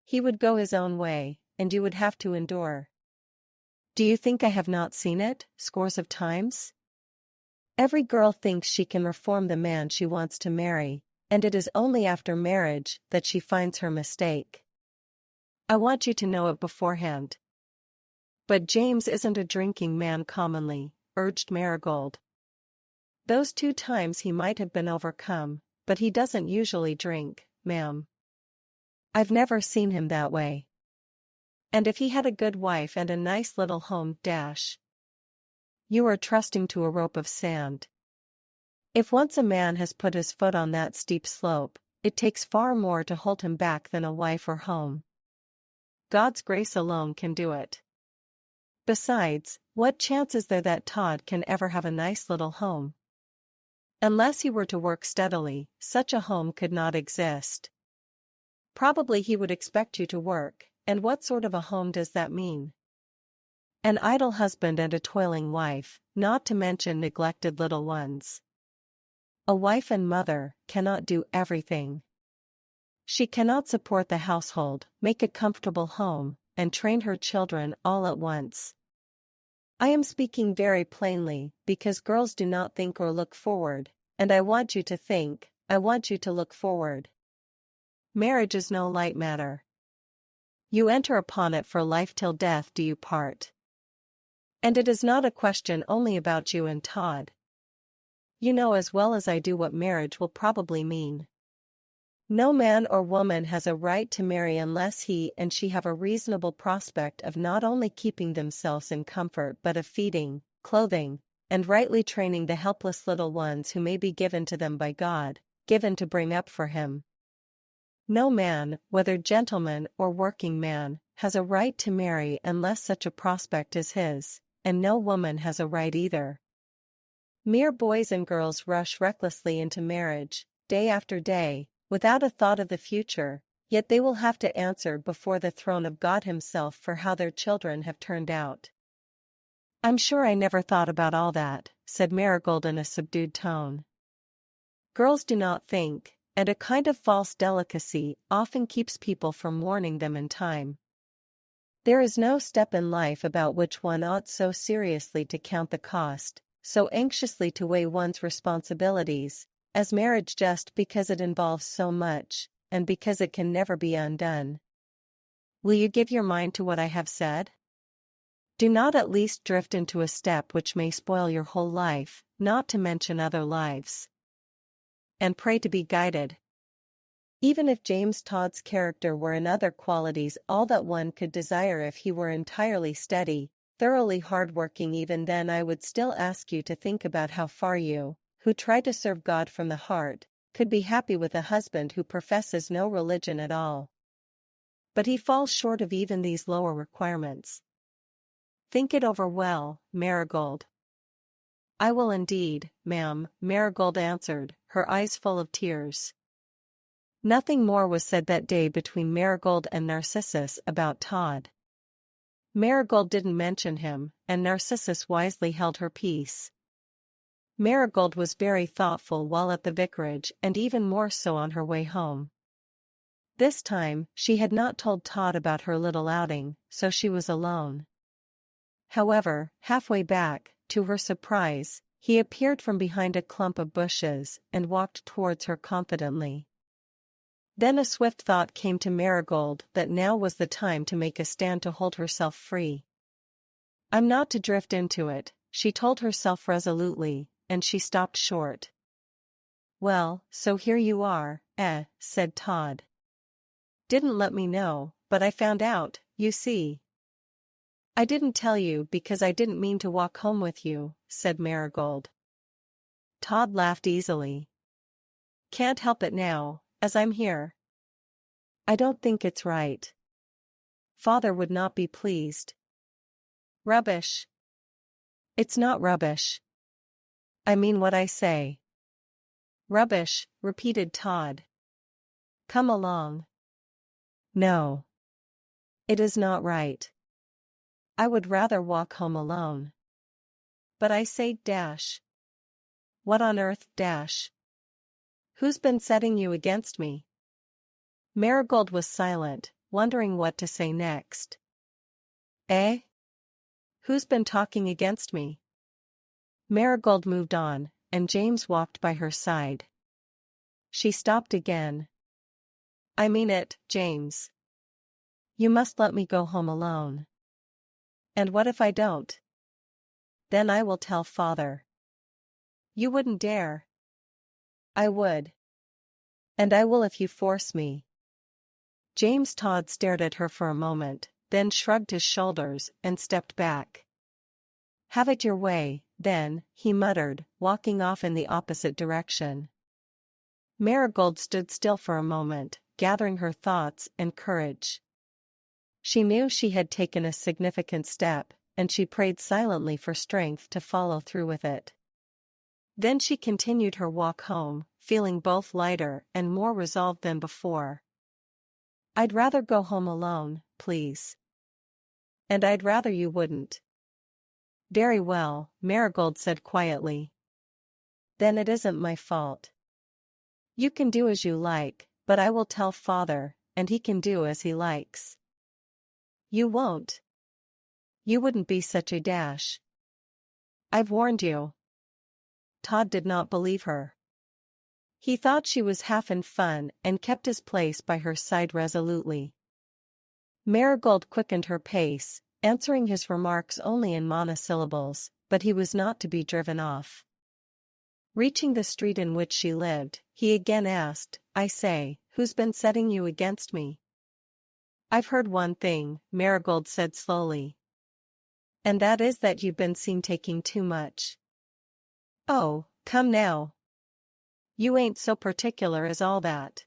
He would go his own way, and you would have to endure. Do you think I have not seen it, scores of times? Every girl thinks she can reform the man she wants to marry, and it is only after marriage that she finds her mistake. I want you to know it beforehand. But James isn't a drinking man commonly, urged Marigold. Those 2 times he might have been overcome, but he doesn't usually drink, ma'am. I've never seen him that way. And if he had a good wife and a nice little home, you are trusting to a rope of sand. If once a man has put his foot on that steep slope, it takes far more to hold him back than a wife or home. God's grace alone can do it. Besides, what chance is there that Todd can ever have a nice little home? Unless he were to work steadily, such a home could not exist. Probably he would expect you to work, and what sort of a home does that mean? An idle husband and a toiling wife, not to mention neglected little ones. A wife and mother cannot do everything. She cannot support the household, make a comfortable home, and train her children all at once. I am speaking very plainly, because girls do not think or look forward, and I want you to think, I want you to look forward. Marriage is no light matter. You enter upon it for life till death do you part. And it is not a question only about you and Todd. You know as well as I do what marriage will probably mean. No man or woman has a right to marry unless he and she have a reasonable prospect of not only keeping themselves in comfort but of feeding, clothing, and rightly training the helpless little ones who may be given to them by God, given to bring up for him. No man, whether gentleman or working man, has a right to marry unless such a prospect is his, and no woman has a right either. Mere boys and girls rush recklessly into marriage, day after day, without a thought of the future, yet they will have to answer before the throne of God Himself for how their children have turned out. I'm sure I never thought about all that, said Marigold in a subdued tone. Girls do not think, and a kind of false delicacy often keeps people from warning them in time. There is no step in life about which one ought so seriously to count the cost, so anxiously to weigh one's responsibilities, as marriage, just because it involves so much, and because it can never be undone. Will you give your mind to what I have said? Do not at least drift into a step which may spoil your whole life, not to mention other lives. And pray to be guided. Even if James Todd's character were in other qualities all that one could desire, if he were entirely steady, thoroughly hard-working, even then I would still ask you to think about how far you, who try to serve God from the heart, could be happy with a husband who professes no religion at all. But he falls short of even these lower requirements. Think it over well, Marigold. I will indeed, ma'am, Marigold answered, her eyes full of tears. Nothing more was said that day between Marigold and Narcissus about Todd. Marigold didn't mention him, and Narcissus wisely held her peace. Marigold was very thoughtful while at the vicarage, and even more so on her way home. This time, she had not told Todd about her little outing, so she was alone. However, halfway back, to her surprise, he appeared from behind a clump of bushes and walked towards her confidently. Then a swift thought came to Marigold that now was the time to make a stand to hold herself free. I'm not to drift into it, she told herself resolutely, and she stopped short. Well, so here you are, said Todd. Didn't let me know, but I found out, you see. I didn't tell you because I didn't mean to walk home with you, said Marigold. Todd laughed easily. Can't help it now, as I'm here. I don't think it's right. Father would not be pleased. Rubbish. It's not rubbish. I mean what I say. Rubbish, repeated Todd. Come along. No. It is not right. I would rather walk home alone. But I say dash. What on earth dash? Who's been setting you against me? Marigold was silent, wondering what to say next. Eh? Who's been talking against me? Marigold moved on, and James walked by her side. She stopped again. I mean it, James. You must let me go home alone. And what if I don't? Then I will tell Father. You wouldn't dare. I would. And I will if you force me. James Todd stared at her for a moment, then shrugged his shoulders and stepped back. Have it your way, then, he muttered, walking off in the opposite direction. Marigold stood still for a moment, gathering her thoughts and courage. She knew she had taken a significant step, and she prayed silently for strength to follow through with it. Then she continued her walk home, feeling both lighter and more resolved than before. I'd rather go home alone, please. And I'd rather you wouldn't. Very well, Marigold said quietly. Then it isn't my fault. You can do as you like, but I will tell Father, and he can do as he likes. You won't. You wouldn't be such a dash. I've warned you. Todd did not believe her. He thought she was half in fun and kept his place by her side resolutely. Marigold quickened her pace, answering his remarks only in monosyllables, but he was not to be driven off. Reaching the street in which she lived, he again asked, I say, who's been setting you against me? I've heard one thing, Marigold said slowly. And that is that you've been seen taking too much. Oh, come now. You ain't so particular as all that.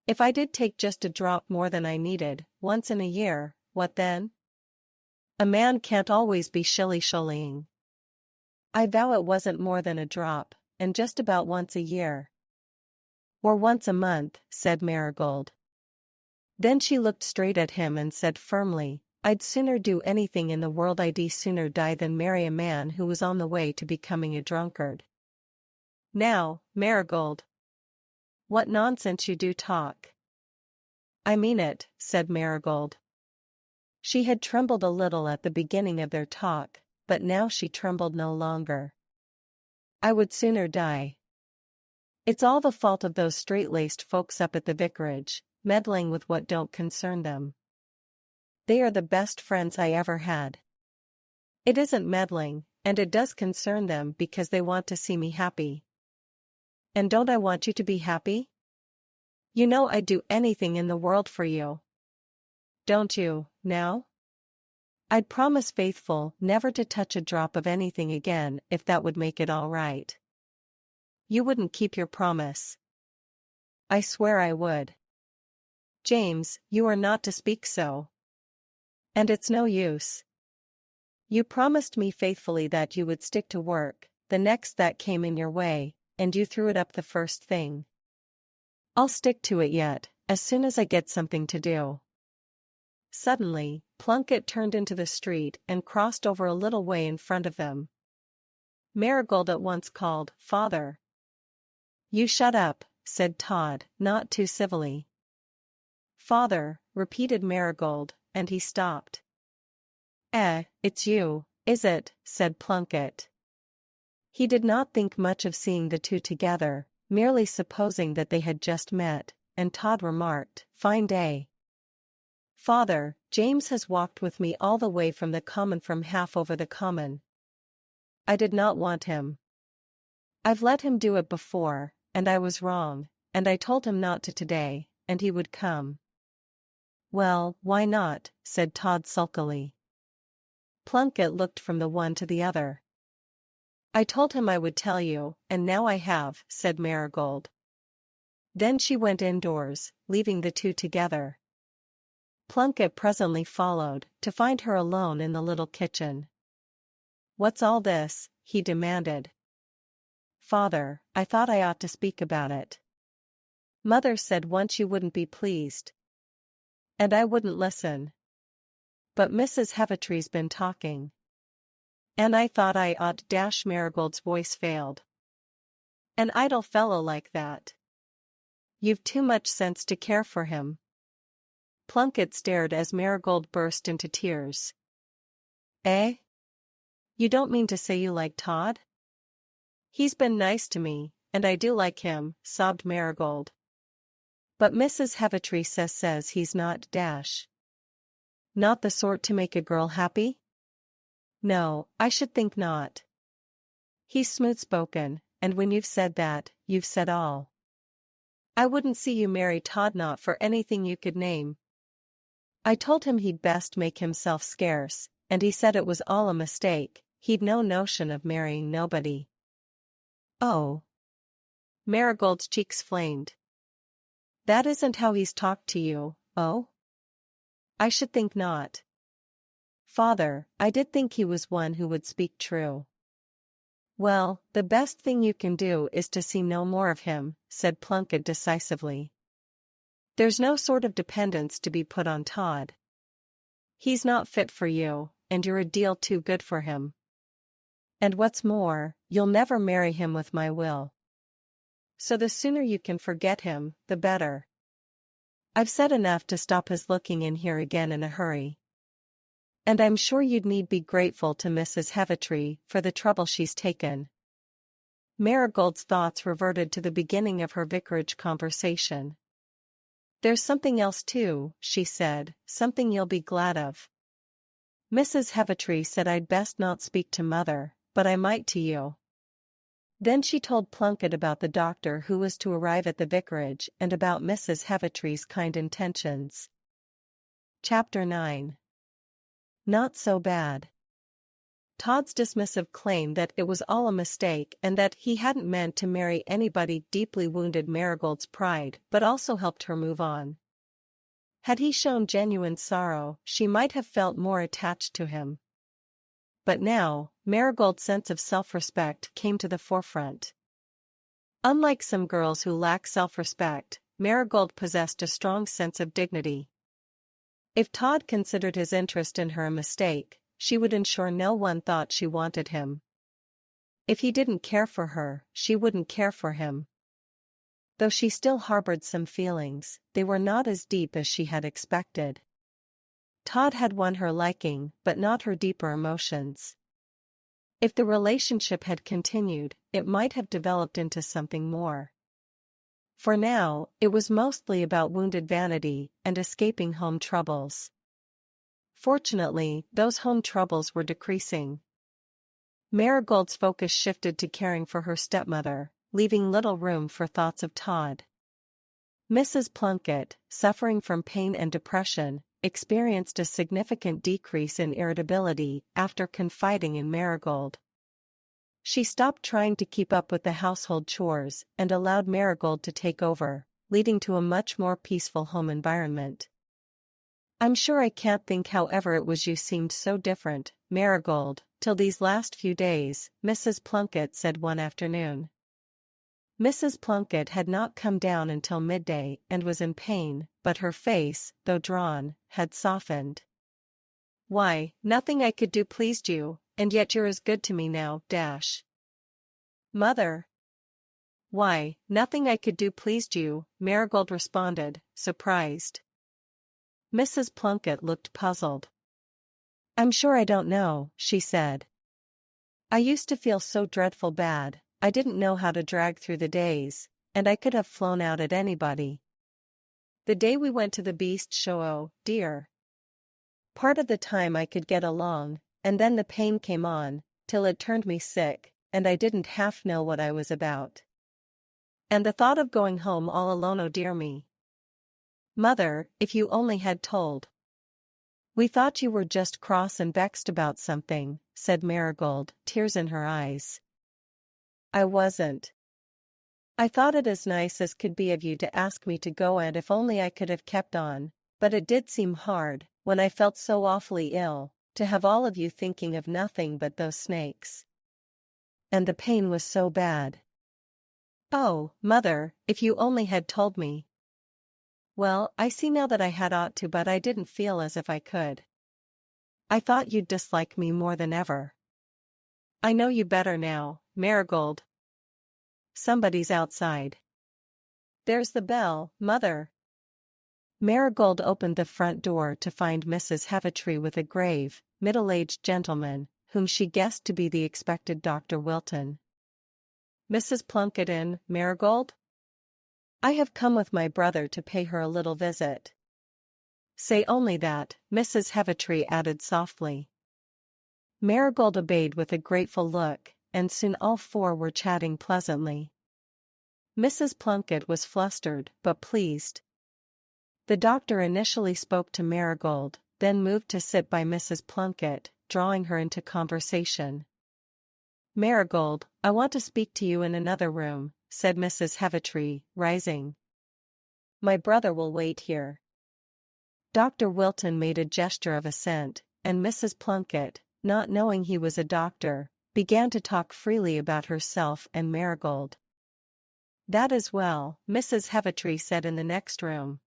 If I did take just a drop more than I needed, once in a year, what then? A man can't always be shilly-shallying. I vow it wasn't more than a drop, and just about once a year. Or once a month, said Marigold. Then she looked straight at him and said firmly, I'd sooner do anything in the world, I'd sooner die than marry a man who was on the way to becoming a drunkard. Now, Marigold. What nonsense you do talk. I mean it, said Marigold. She had trembled a little at the beginning of their talk, but now she trembled no longer. I would sooner die. It's all the fault of those straight-laced folks up at the vicarage, meddling with what don't concern them. They are the best friends I ever had. It isn't meddling, and it does concern them because they want to see me happy. And don't I want you to be happy? You know I'd do anything in the world for you. Don't you, now? I'd promise faithful never to touch a drop of anything again if that would make it all right. You wouldn't keep your promise. I swear I would. James, you are not to speak so. And it's no use. You promised me faithfully that you would stick to work, the next that came in your way, and you threw it up the first thing. I'll stick to it yet, as soon as I get something to do. Suddenly, Plunkett turned into the street and crossed over a little way in front of them. Marigold at once called, Father. You shut up, said Todd, not too civilly. Father, repeated Marigold, and he stopped. It's you, is it, said Plunkett. He did not think much of seeing the two together, merely supposing that they had just met, and Todd remarked, Fine day. Father, James has walked with me all the way from the common from half over the common. I did not want him. I've let him do it before, and I was wrong, and I told him not to today, and he would come. Well, why not, said Todd sulkily. Plunkett looked from the one to the other. I told him I would tell you, and now I have, said Marigold. Then she went indoors, leaving the two together. Plunkett presently followed, to find her alone in the little kitchen. What's all this? He demanded. Father, I thought I ought to speak about it. Mother said once you wouldn't be pleased. And I wouldn't listen. But Mrs. Heavitree's been talking. And I thought I ought. Marigold's voice failed. An idle fellow like that. You've too much sense to care for him. Plunkett stared as Marigold burst into tears. Eh? You don't mean to say you like Todd? He's been nice to me, and I do like him, sobbed Marigold. But Mrs. Heavitree says he's not. Not the sort to make a girl happy? No, I should think not. He's smooth-spoken, and when you've said that, you've said all. I wouldn't see you marry Todd not for anything you could name. I told him he'd best make himself scarce, and he said it was all a mistake, he'd no notion of marrying nobody. Oh. Marigold's cheeks flamed. That isn't how he's talked to you, oh? I should think not. Father, I did think he was one who would speak true. Well, the best thing you can do is to see no more of him, said Plunkett decisively. There's no sort of dependence to be put on Todd. He's not fit for you, and you're a deal too good for him. And what's more, you'll never marry him with my will. So the sooner you can forget him, the better. I've said enough to stop his looking in here again in a hurry. And I'm sure you'd need be grateful to Mrs. Heavitree for the trouble she's taken. Marigold's thoughts reverted to the beginning of her vicarage conversation. There's something else too, she said, something you'll be glad of. Mrs. Heavitree said I'd best not speak to Mother, but I might to you. Then she told Plunkett about the doctor who was to arrive at the vicarage and about Mrs. Heavitree's kind intentions. Chapter 9. Not so bad. Todd's dismissive claim that it was all a mistake and that he hadn't meant to marry anybody deeply wounded Marigold's pride but also helped her move on. Had he shown genuine sorrow, she might have felt more attached to him. But now, Marigold's sense of self-respect came to the forefront. Unlike some girls who lack self-respect, Marigold possessed a strong sense of dignity. If Todd considered his interest in her a mistake, she would ensure no one thought she wanted him. If he didn't care for her, she wouldn't care for him. Though she still harbored some feelings, they were not as deep as she had expected. Todd had won her liking, but not her deeper emotions. If the relationship had continued, it might have developed into something more. For now, it was mostly about wounded vanity and escaping home troubles. Fortunately, those home troubles were decreasing. Marigold's focus shifted to caring for her stepmother, leaving little room for thoughts of Todd. Mrs. Plunkett, suffering from pain and depression, experienced a significant decrease in irritability after confiding in Marigold. She stopped trying to keep up with the household chores and allowed Marigold to take over, leading to a much more peaceful home environment. I'm sure I can't think however it was you seemed so different, Marigold, till these last few days, Mrs. Plunkett said one afternoon. Mrs. Plunkett had not come down until midday and was in pain, but her face, though drawn, had softened. Why, nothing I could do pleased you, and yet you're as good to me now, Mother. Why, nothing I could do pleased you, Marigold responded, surprised. Mrs. Plunkett looked puzzled. I'm sure I don't know, she said. I used to feel so dreadful bad, I didn't know how to drag through the days, and I could have flown out at anybody. The day we went to the beast show, oh, dear. Part of the time I could get along, and then the pain came on, till it turned me sick, and I didn't half know what I was about. And the thought of going home all alone, oh dear me. Mother, if you only had told. We thought you were just cross and vexed about something, said Marigold, tears in her eyes. I wasn't. I thought it as nice as could be of you to ask me to go, and if only I could have kept on, but it did seem hard, when I felt so awfully ill, to have all of you thinking of nothing but those snakes. And the pain was so bad. Oh, Mother, if you only had told me. Well, I see now that I had ought to, but I didn't feel as if I could. I thought you'd dislike me more than ever. I know you better now, Marigold. Somebody's outside. There's the bell, Mother. Marigold opened the front door to find Mrs. Heavitree with a grave, middle-aged gentleman, whom she guessed to be the expected Dr. Wilton. Mrs. Plunkett in, Marigold? I have come with my brother to pay her a little visit. Say only that, Mrs. Heavitree added softly. Marigold obeyed with a grateful look, and soon all four were chatting pleasantly. Mrs. Plunkett was flustered but pleased. The doctor initially spoke to Marigold, then moved to sit by Mrs. Plunkett, drawing her into conversation. Marigold, I want to speak to you in another room, said Mrs. Heavitree, rising. My brother will wait here. Dr. Wilton made a gesture of assent, and Mrs. Plunkett, not knowing he was a doctor, began to talk freely about herself and Marigold. That is well, Mrs. Heavitree said in the next room.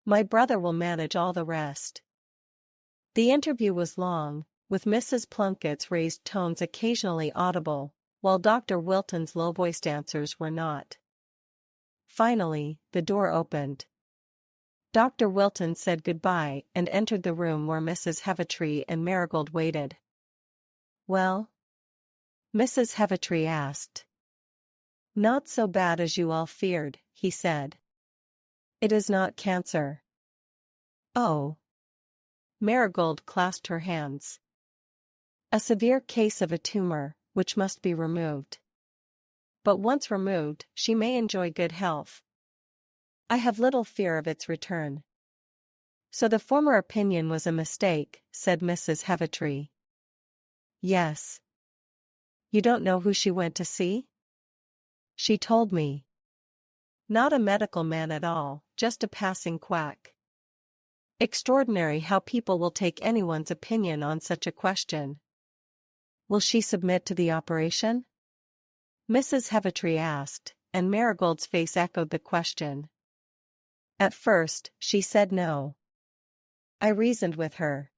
My brother will manage all the rest. The interview was long, with Mrs. Plunkett's raised tones occasionally audible, while Dr. Wilton's low-voiced answers were not. Finally, the door opened. Dr. Wilton said goodbye and entered the room where Mrs. Heavitree and Marigold waited. Well? Mrs. Heavitree asked. Not so bad as you all feared, he said. It is not cancer. Oh. Marigold clasped her hands. A severe case of a tumor, which must be removed. But once removed, she may enjoy good health. I have little fear of its return. So the former opinion was a mistake, said Mrs. Heavitree. Yes. You don't know who she went to see? She told me. Not a medical man at all, just a passing quack. Extraordinary how people will take anyone's opinion on such a question. Will she submit to the operation? Mrs. Heavitree asked, and Marigold's face echoed the question. At first, she said no. I reasoned with her.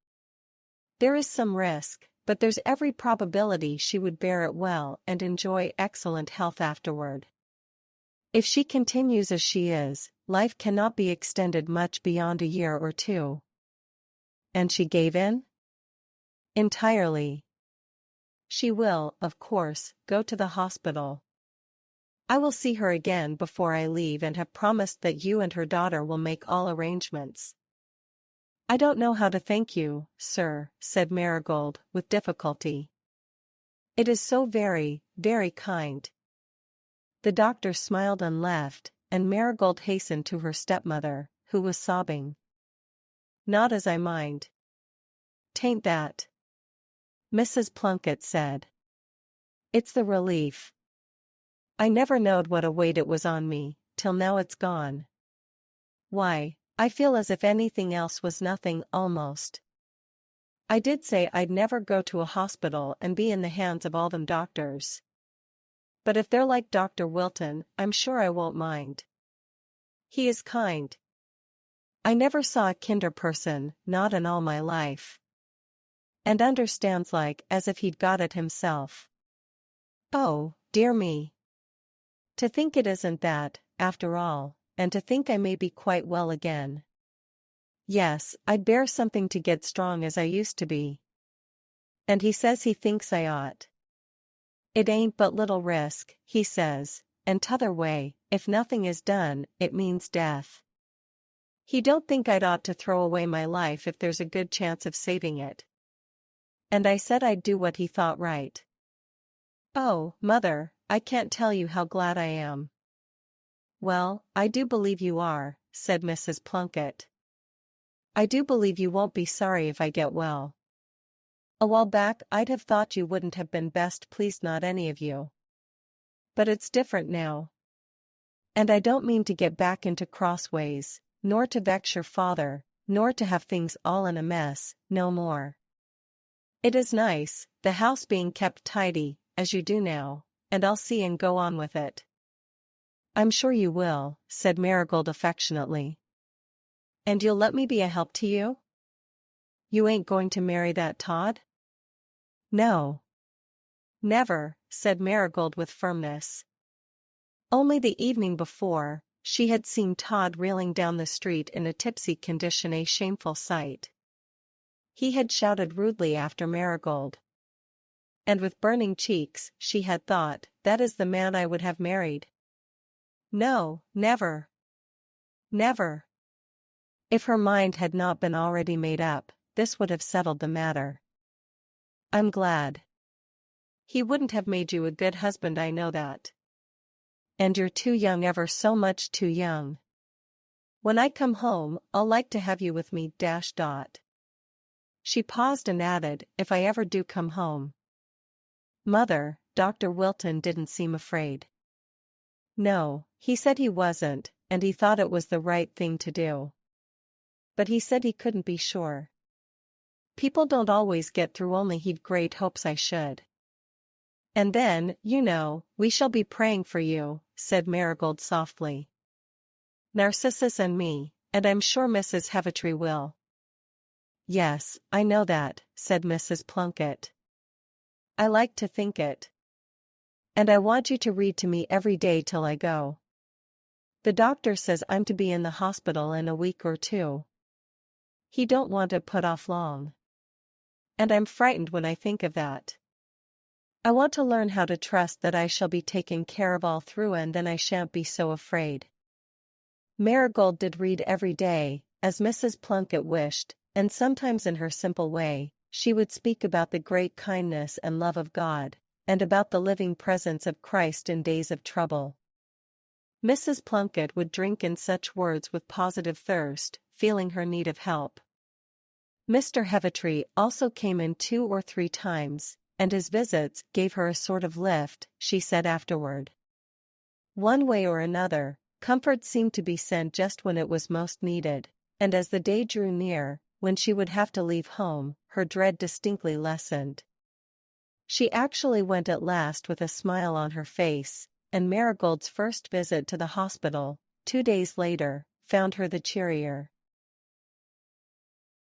There is some risk, but there's every probability she would bear it well and enjoy excellent health afterward. If she continues as she is, life cannot be extended much beyond a year or two. And she gave in? Entirely. She will, of course, go to the hospital. I will see her again before I leave and have promised that you and her daughter will make all arrangements. I don't know how to thank you, sir, said Marigold, with difficulty. It is so very, very kind. The doctor smiled and left, and Marigold hastened to her stepmother, who was sobbing. Not as I mind. 'Tain't that. Mrs. Plunkett said. It's the relief. I never knowed what a weight it was on me, till now it's gone. Why, I feel as if anything else was nothing, almost. I did say I'd never go to a hospital and be in the hands of all them doctors. But if they're like Dr. Wilton, I'm sure I won't mind. He is kind. I never saw a kinder person, not in all my life. And understands like as if he'd got it himself. Oh, dear me. To think it isn't that, after all, and to think I may be quite well again. Yes, I'd bear something to get strong as I used to be. And he says he thinks I ought. It ain't but little risk, he says, and t'other way, if nothing is done, it means death. He don't think I'd ought to throw away my life if there's a good chance of saving it. And I said I'd do what he thought right. Oh, Mother, I can't tell you how glad I am. Well, I do believe you are, said Mrs. Plunkett. I do believe you won't be sorry if I get well. A while back I'd have thought you wouldn't have been best pleased, not any of you. But it's different now. And I don't mean to get back into crossways, nor to vex your father, nor to have things all in a mess, no more. It is nice, the house being kept tidy, as you do now, and I'll see and go on with it. I'm sure you will, said Marigold affectionately. And you'll let me be a help to you? You ain't going to marry that Todd? No. Never, said Marigold with firmness. Only the evening before, she had seen Todd reeling down the street in a tipsy condition, a shameful sight. He had shouted rudely after Marigold. And with burning cheeks, she had thought, that is the man I would have married. No, never. Never. If her mind had not been already made up, this would have settled the matter. I'm glad. He wouldn't have made you a good husband, I know that. And you're too young, ever so much too young. When I come home, I'll like to have you with me. She paused and added, if I ever do come home. Mother, Dr. Wilton didn't seem afraid. No, he said he wasn't, and he thought it was the right thing to do. But he said he couldn't be sure. People don't always get through, only he'd great hopes I should. And then, you know, we shall be praying for you, said Marigold softly. Narcissus and me, and I'm sure Mrs. Heavitree will. Yes, I know that, said Mrs. Plunkett. I like to think it. And I want you to read to me every day till I go. The doctor says I'm to be in the hospital in a week or two. He don't want it put off long. And I'm frightened when I think of that. I want to learn how to trust that I shall be taken care of all through, and then I shan't be so afraid. Marigold did read every day, as Mrs. Plunkett wished, and sometimes in her simple way, she would speak about the great kindness and love of God, and about the living presence of Christ in days of trouble. Mrs. Plunkett would drink in such words with positive thirst, feeling her need of help. Mr. Heavitree also came in 2 or 3 times, and his visits gave her a sort of lift, she said afterward. One way or another, comfort seemed to be sent just when it was most needed, and as the day drew near, when she would have to leave home, her dread distinctly lessened. She actually went at last with a smile on her face, and Marigold's first visit to the hospital, 2 days later, found her the cheerier.